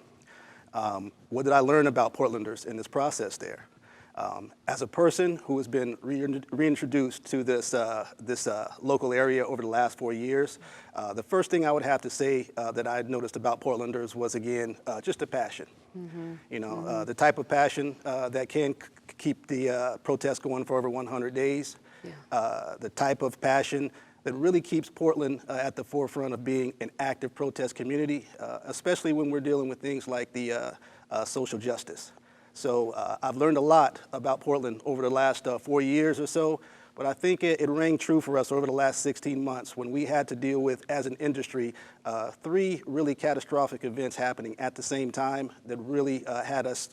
What did I learn about Portlanders in this process there? As a person who has been reintroduced to this local area over the last 4 years, the first thing I would have to say that I noticed about Portlanders was, again, just a passion. Mm-hmm. You know, mm-hmm. The type of passion that can keep the protest going for over 100 days. Yeah. The type of passion that really keeps Portland at the forefront of being an active protest community, especially when we're dealing with things like the social justice. So I've learned a lot about Portland over the last 4 years or so, but I think it rang true for us over the last 16 months when we had to deal with, as an industry, 3 really catastrophic events happening at the same time that really had us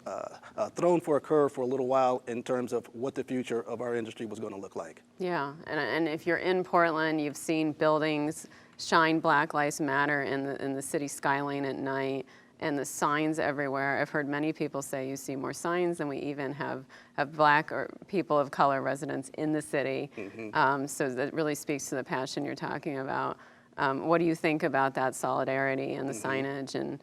thrown for a curve for a little while in terms of what the future of our industry was going to look like. Yeah, and if you're in Portland, you've seen buildings shine Black Lives Matter in the city skyline at night. And the signs everywhere. I've heard many people say you see more signs than we even have Black or people of color residents in the city. Mm-hmm. So that really speaks to the passion you're talking about. What do you think about that solidarity and the mm-hmm. signage? And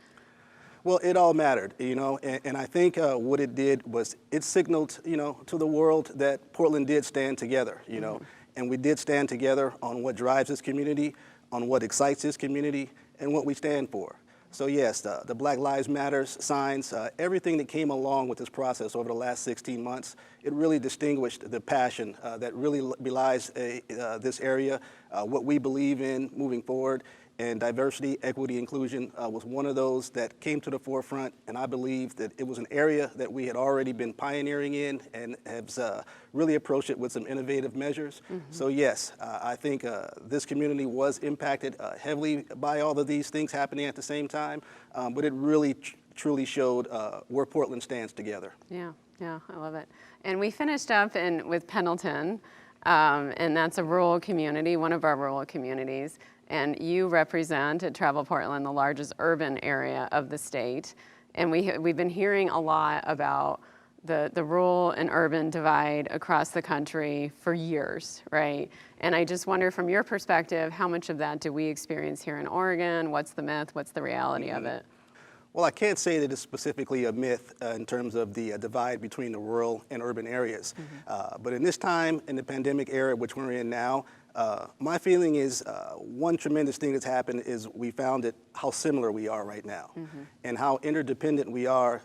well, it all mattered, you know, and I think what it did was it signaled, you know, to the world that Portland did stand together, you know, and we did stand together on what drives this community, on what excites this community, and what we stand for. So yes, the Black Lives Matter signs, everything that came along with this process over the last 16 months, it really distinguished the passion that really belies this area, what we believe in moving forward. And diversity, equity, inclusion was one of those that came to the forefront, and I believe that it was an area that we had already been pioneering in and have really approached it with some innovative measures. Mm-hmm. So yes, I think this community was impacted heavily by all of these things happening at the same time, but it really truly showed where Portland stands together. Yeah, I love it. And we finished up with Pendleton, and that's a rural community, one of our rural communities. And you represent at Travel Portland the largest urban area of the state. And we've been hearing a lot about the rural and urban divide across the country for years, right? And I just wonder, from your perspective, how much of that do we experience here in Oregon? What's the myth? What's the reality mm-hmm. of it? Well, I can't say that it's specifically a myth in terms of the divide between the rural and urban areas. Mm-hmm. But in this time, in the pandemic era, which we're in now, my feeling is one tremendous thing that's happened is we found that how similar we are right now mm-hmm. and how interdependent we are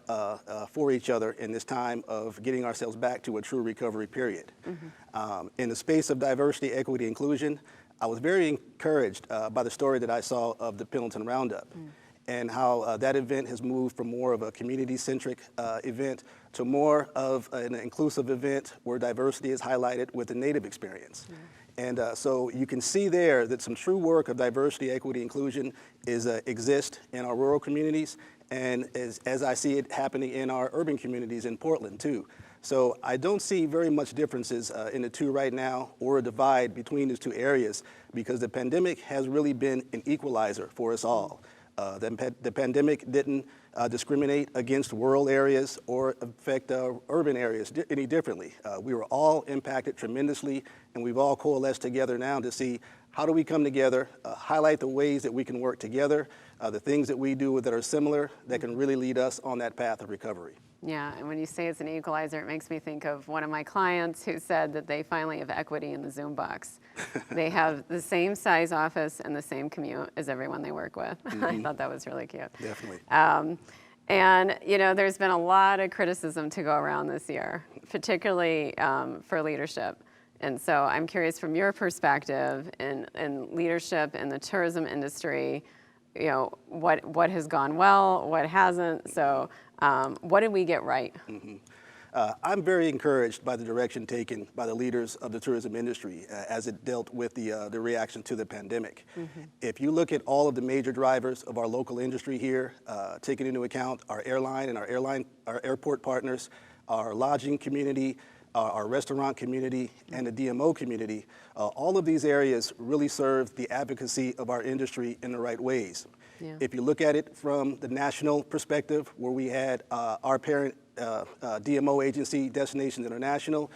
for each other in this time of getting ourselves back to a true recovery period. Mm-hmm. In the space of diversity, equity, inclusion, I was very encouraged by the story that I saw of the Pendleton Roundup. Mm. And how that event has moved from more of a community-centric event to more of an inclusive event where diversity is highlighted with the Native experience. Mm. And so you can see there that some true work of diversity, equity, inclusion exists in our rural communities, and as I see it happening in our urban communities in Portland too. So I don't see very much differences in the two right now, or a divide between these two areas, because the pandemic has really been an equalizer for us all. The pandemic didn't discriminate against rural areas or affect urban areas any differently. We were all impacted tremendously, and we've all coalesced together now to see how do we come together, highlight the ways that we can work together, the things that we do that are similar that can really lead us on that path of recovery. Yeah, and when you say it's an equalizer, it makes me think of one of my clients who said that they finally have equity in the Zoom box. They have the same size office and the same commute as everyone they work with. I thought that was really cute. Definitely. And, you know, there's been a lot of criticism to go around this year, particularly for leadership. And so I'm curious from your perspective in leadership in the tourism industry, you know, what has gone well, what hasn't. So what did we get right? I'm very encouraged by the direction taken by the leaders of the tourism industry as it dealt with the reaction to the pandemic. If you look at all of the major drivers of our local industry here, taking into account our airline and our airport partners, our lodging community, our restaurant community, and the DMO community, all of these areas really serve the advocacy of our industry in the right ways. Yeah. If you look at it from the national perspective, where we had our parent DMO agency, Destinations International,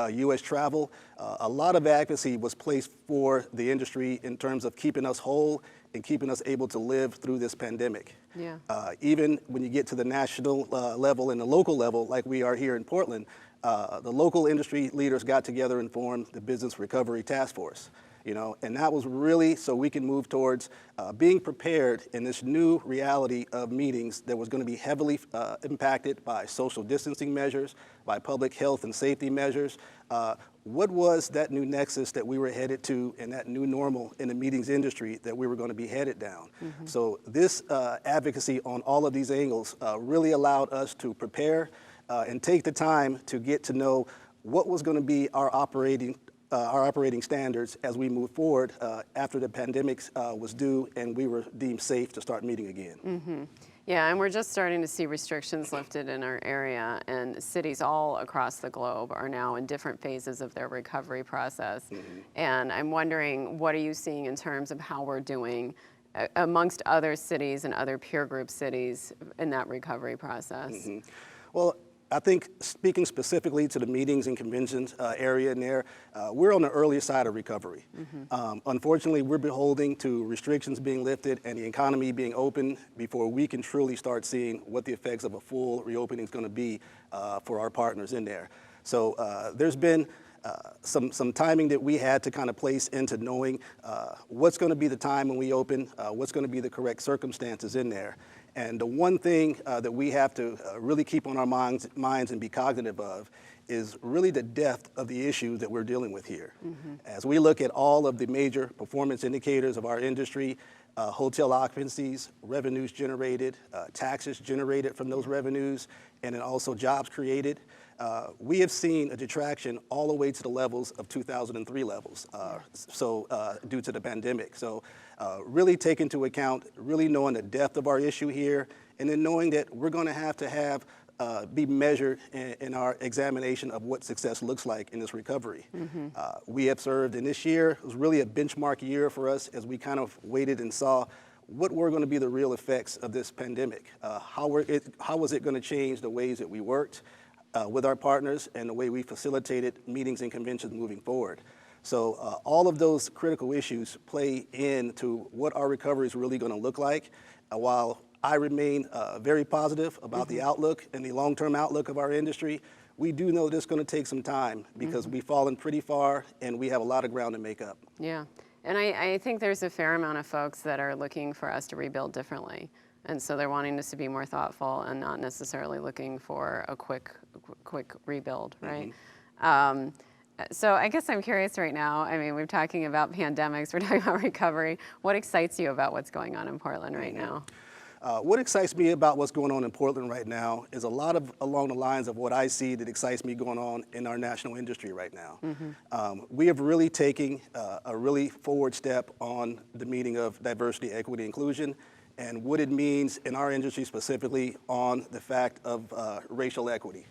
U.S. Travel, a lot of advocacy was placed for the industry in terms of keeping us whole and keeping us able to live through this pandemic. Yeah. Even when you get to the national level and the local level, like we are here in Portland, the local industry leaders got together and formed the Business Recovery Task Force. You know, and that was really so we can move towards being prepared in this new reality of meetings that was going to be heavily impacted by social distancing measures, by public health and safety measures. What was that new nexus that we were headed to, and that new normal in the meetings industry that we were going to be headed down? So this advocacy on all of these angles really allowed us to prepare and take the time to get to know what was going to be our operating standards as we move forward after the pandemic was due and we were deemed safe to start meeting again. Yeah, and we're just starting to see restrictions lifted in our area, and cities all across the globe are now in different phases of their recovery process. And I'm wondering, what are you seeing in terms of how we're doing amongst other cities and other peer group cities in that recovery process? Well, I think speaking specifically to the meetings and conventions area in there, we're on the earlier side of recovery. Unfortunately, we're beholding to restrictions being lifted and the economy being open before we can truly start seeing what the effects of a full reopening is going to be for our partners in there. So there's been some timing that we had to kind of place into knowing what's going to be the time when we open, what's going to be the correct circumstances in there. And the one thing that we have to really keep on our minds and be cognitive of is really the depth of the issue that we're dealing with here. As we look at all of the major performance indicators of our industry, hotel occupancies, revenues generated, taxes generated from those revenues, and then also jobs created, we have seen a detraction all the way to the levels of 2003 levels, due to the pandemic. So really take into account, really knowing the depth of our issue here, and then knowing that we're going to have be measured in our examination of what success looks like in this recovery. We have served, and this year was really a benchmark year for us as we kind of waited and saw what were going to be the real effects of this pandemic. How was it going to change the ways that we worked with our partners and the way we facilitated meetings and conventions moving forward. So all of those critical issues play into what our recovery is really going to look like. While I remain very positive about the outlook and the long-term outlook of our industry, we do know this is going to take some time because we've fallen pretty far and we have a lot of ground to make up. Yeah, and I think there's a fair amount of folks that are looking for us to rebuild differently. And so they're wanting us to be more thoughtful and not necessarily looking for a quick rebuild, right? So I guess I'm curious right now, I mean, we're talking about pandemics, we're talking about recovery. What excites you about what's going on in Portland right now? What excites me about what's going on in Portland right now is a lot of along the lines of what I see that excites me going on in our national industry right now. We have really taken a really forward step on the meaning of diversity, equity, inclusion, and what it means in our industry specifically on the fact of racial equity.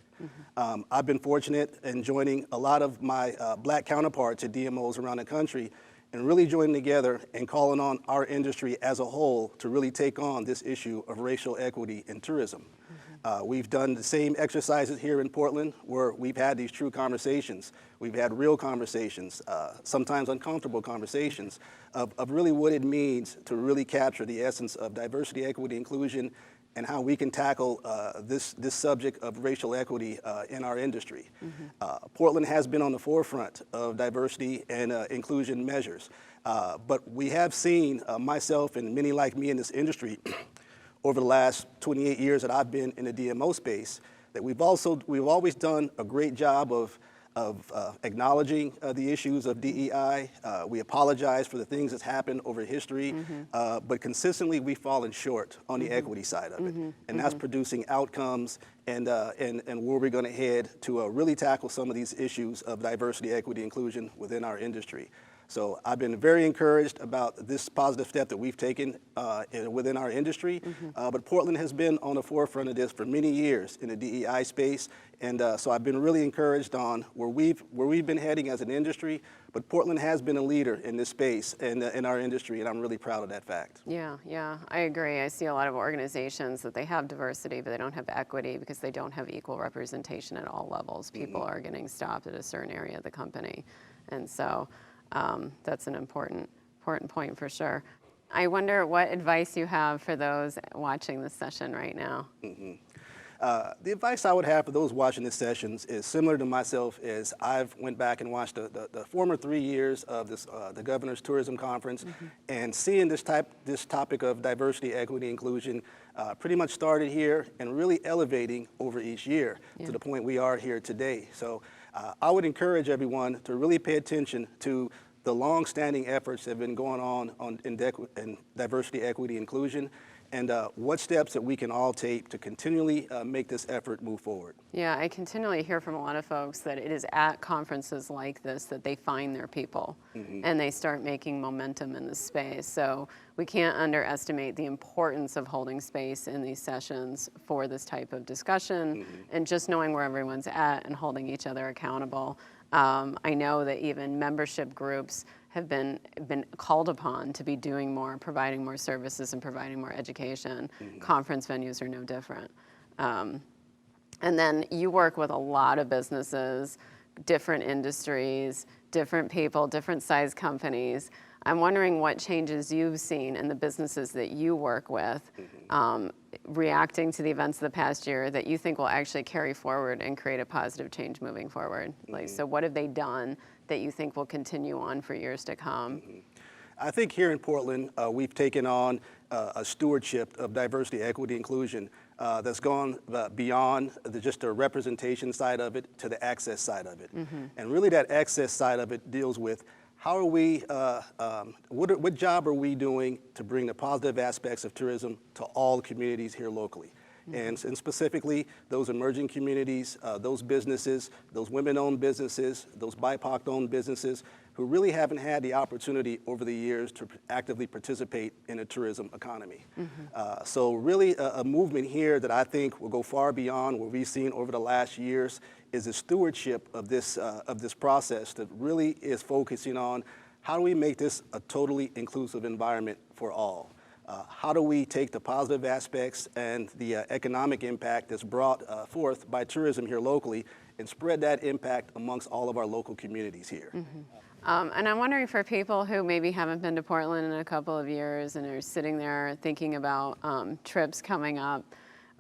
I've been fortunate in joining a lot of my black counterparts at DMOs around the country and really joining together and calling on our industry as a whole to really take on this issue of racial equity in tourism. We've done the same exercises here in Portland where we've had these true conversations. We've had real conversations, sometimes uncomfortable conversations of really what it means to really capture the essence of diversity, equity, inclusion, and how we can tackle this subject of racial equity in our industry. Portland has been on the forefront of diversity and inclusion measures, but we have seen, myself and many like me in this industry, over the last 28 years that I've been in the DMO space, that we've always done a great job of acknowledging the issues of DEI. We apologize for the things that's happened over history, but consistently we've fallen short on the equity side of it. And that's producing outcomes and where we're gonna head to really tackle some of these issues of diversity, equity, inclusion within our industry. So I've been very encouraged about this positive step that we've taken within our industry, but Portland has been on the forefront of this for many years in the DEI space, and so I've been really encouraged on where we've been heading as an industry, but Portland has been a leader in this space and in our industry, and I'm really proud of that fact. Yeah, I agree. I see a lot of organizations that they have diversity, but they don't have equity because they don't have equal representation at all levels. People are getting stopped at a certain area of the company, and so that's an important point for sure. I wonder what advice you have for those watching this session right now. The advice I would have for those watching this sessions is similar to myself. Is I've went back and watched the former 3 years of this the Governor's Tourism Conference, and seeing this topic of diversity, equity, inclusion pretty much started here and really elevating over each year to the point we are here today. So I would encourage everyone to really pay attention to the long-standing efforts that have been going on in diversity, equity, inclusion, and what steps that we can all take to continually make this effort move forward. Yeah, I continually hear from a lot of folks that it is at conferences like this that they find their people and they start making momentum in this space. So we can't underestimate the importance of holding space in these sessions for this type of discussion and just knowing where everyone's at and holding each other accountable. I know that even membership groups have been called upon to be doing more, providing more services and providing more education. Conference venues are no different. And then you work with a lot of businesses, different industries, different people, different size companies. I'm wondering what changes you've seen in the businesses that you work with, reacting to the events of the past year that you think will actually carry forward and create a positive change moving forward. Like, so what have they done that you think will continue on for years to come? I think here in Portland, we've taken on a stewardship of diversity, equity, inclusion that's gone beyond just the representation side of it to the access side of it. And really that access side of it deals with how are we, what job are we doing to bring the positive aspects of tourism to all communities here locally? And specifically, those emerging communities, those businesses, those women-owned businesses, those BIPOC-owned businesses who really haven't had the opportunity over the years to actively participate in a tourism economy. So really a movement here that I think will go far beyond what we've seen over the last years is the stewardship of this process that really is focusing on how do we make this a totally inclusive environment for all? How do we take the positive aspects and the economic impact that's brought forth by tourism here locally and spread that impact amongst all of our local communities here? And I'm wondering for people who maybe haven't been to Portland in a couple of years and are sitting there thinking about trips coming up,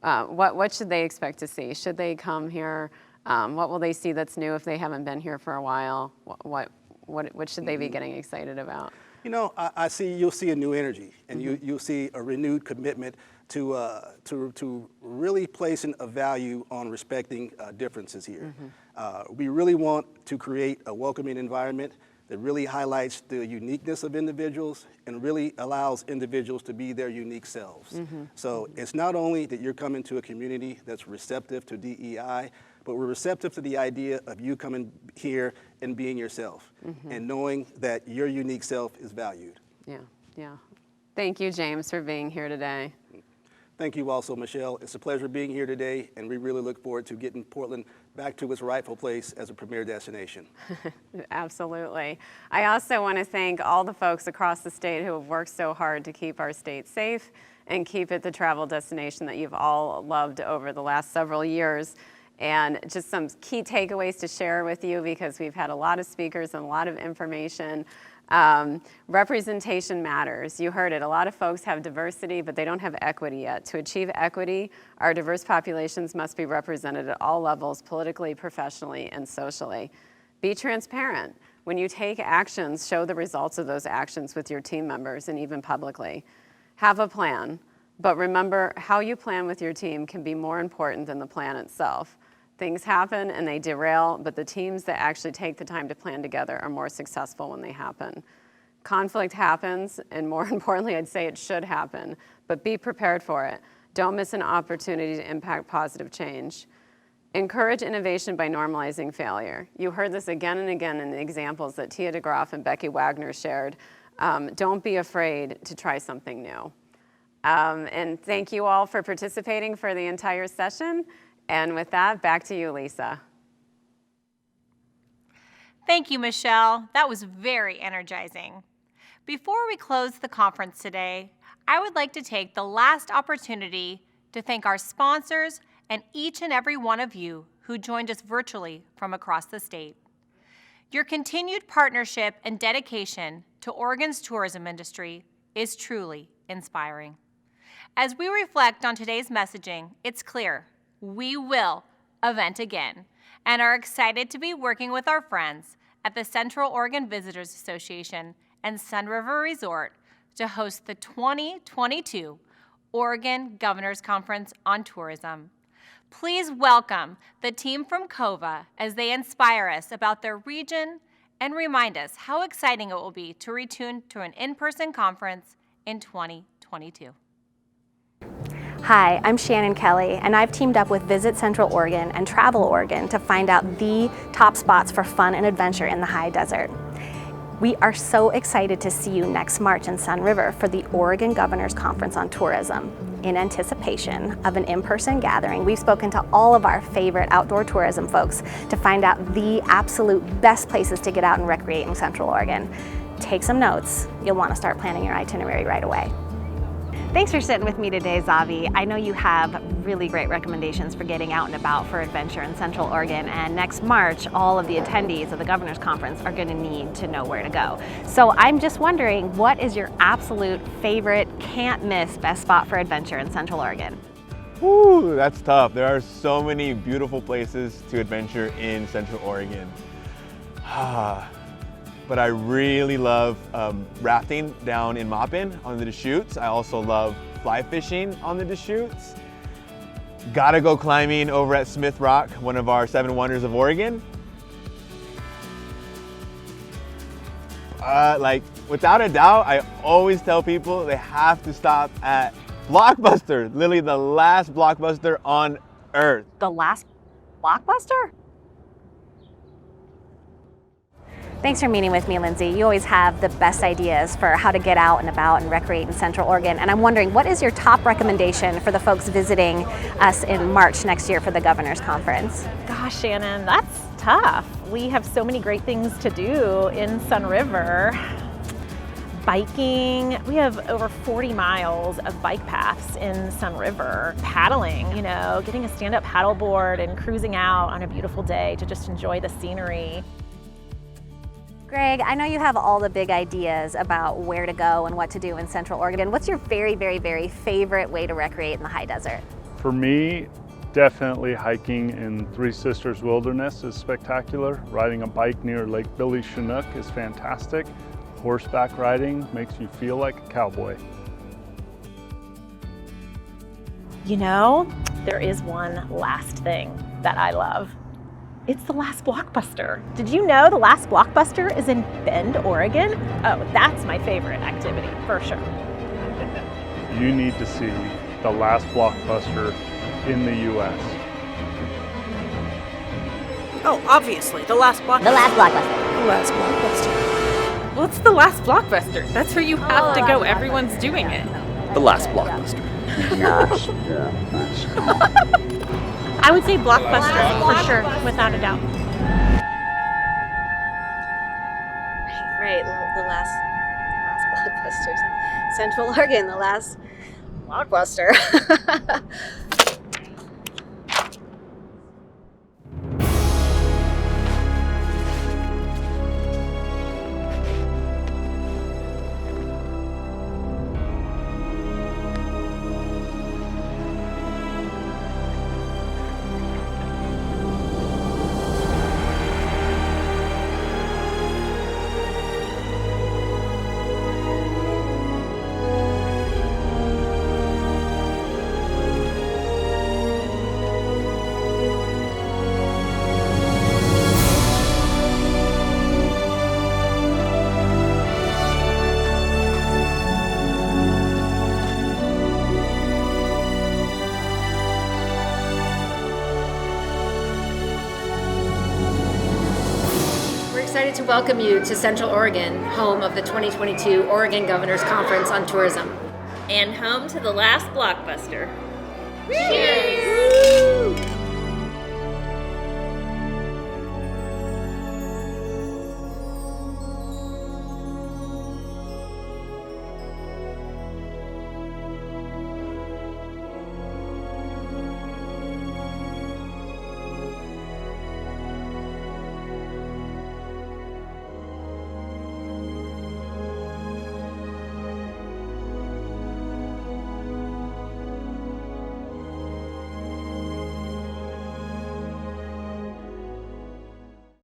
what should they expect to see? Should they come here? What will they see that's new if they haven't been here for a while? What should they be getting excited about? You know, you'll see a new energy, and you'll see a renewed commitment to really placing a value on respecting differences here. We really want to create a welcoming environment that really highlights the uniqueness of individuals and really allows individuals to be their unique selves. So it's not only that you're coming to a community that's receptive to DEI, but we're receptive to the idea of you coming here and being yourself and knowing that your unique self is valued. Yeah. Thank you, James, for being here today. Thank you also, Michelle. It's a pleasure being here today, and we really look forward to getting Portland back to its rightful place as a premier destination. Absolutely. I also want to thank all the folks across the state who have worked so hard to keep our state safe and keep it the travel destination that you've all loved over the last several years. And just some key takeaways to share with you, because we've had a lot of speakers and a lot of information. Representation matters. You heard it. A lot of folks have diversity, but they don't have equity yet. To achieve equity, our diverse populations must be represented at all levels, politically, professionally, and socially. Be transparent. When you take actions, show the results of those actions with your team members and even publicly. Have a plan, but remember, how you plan with your team can be more important than the plan itself. Things happen and they derail, but the teams that actually take the time to plan together are more successful when they happen. Conflict happens, and more importantly, I'd say it should happen, but be prepared for it. Don't miss an opportunity to impact positive change. Encourage innovation by normalizing failure. You heard this again and again in the examples that Tia de Graf and Becky Wagner shared. Don't be afraid to try something new. And thank you all for participating for the entire session. And with that, back to you, Lisa. Thank you, Michelle. That was very energizing. Before we close the conference today, I would like to take the last opportunity to thank our sponsors and each and every one of you who joined us virtually from across the state. Your continued partnership and dedication to Oregon's tourism industry is truly inspiring. As we reflect on today's messaging, it's clear we will event again and are excited to be working with our friends at the Central Oregon Visitors Association and Sun River Resort to host the 2022 Oregon Governors Conference on Tourism. Please welcome the team from COVA as they inspire us about their region and remind us how exciting it will be to return to an in-person conference in 2022. Hi, I'm Shannon Kelly, and I've teamed up with Visit Central Oregon and Travel Oregon to find out the top spots for fun and adventure in the high desert. We are so excited to see you next March in Sun River for the Oregon Governors Conference on Tourism. In anticipation of an in-person gathering, we've spoken to all of our favorite outdoor tourism folks to find out the absolute best places to get out and recreate in Central Oregon. Take some notes. You'll want to start planning your itinerary right away. Thanks for sitting with me today, Zavi. I know you have really great recommendations for getting out and about for adventure in Central Oregon, and next March, all of the attendees of the Governor's Conference are going to need to know where to go. So I'm just wondering, what is your absolute favorite, can't miss, best spot for adventure in Central Oregon? Woo, that's tough. There are so many beautiful places to adventure in Central Oregon. But I really love rafting down in Maupin on the Deschutes. I also love fly fishing on the Deschutes. Gotta go climbing over at Smith Rock, one of our 7 wonders of Oregon. Like, without a doubt, I always tell people they have to stop at Blockbuster, literally the last Blockbuster on Earth. The last Blockbuster? Thanks for meeting with me, Lindsay. You always have the best ideas for how to get out and about and recreate in Central Oregon. And I'm wondering, what is your top recommendation for the folks visiting us in March next year for the Governor's Conference? Gosh, Shannon, that's tough. We have so many great things to do in Sun River. Biking, we have over 40 miles of bike paths in Sun River. Paddling, you know, getting a stand-up paddleboard and cruising out on a beautiful day to just enjoy the scenery. Greg, I know you have all the big ideas about where to go and what to do in Central Oregon. What's your very, very, very favorite way to recreate in the high desert? For me, definitely hiking in Three Sisters Wilderness is spectacular. Riding a bike near Lake Billy Chinook is fantastic. Horseback riding makes you feel like a cowboy. You know, there is one last thing that I love. It's the last Blockbuster. Did you know the last Blockbuster is in Bend, Oregon? Oh, that's my favorite activity, for sure. You need to see the last Blockbuster in the U.S. Oh, obviously, the last Blockbuster. The last Blockbuster. The last Blockbuster. Well, it's the last Blockbuster. That's where you have to go. Everyone's doing it. The last blockbuster. I would say Blockbuster for sure, without a doubt. Right, the last blockbuster. Central Oregon, the last blockbuster. Excited to welcome you to Central Oregon, home of the 2022 Oregon Governors Conference on Tourism. And home to the last blockbuster. Cheers!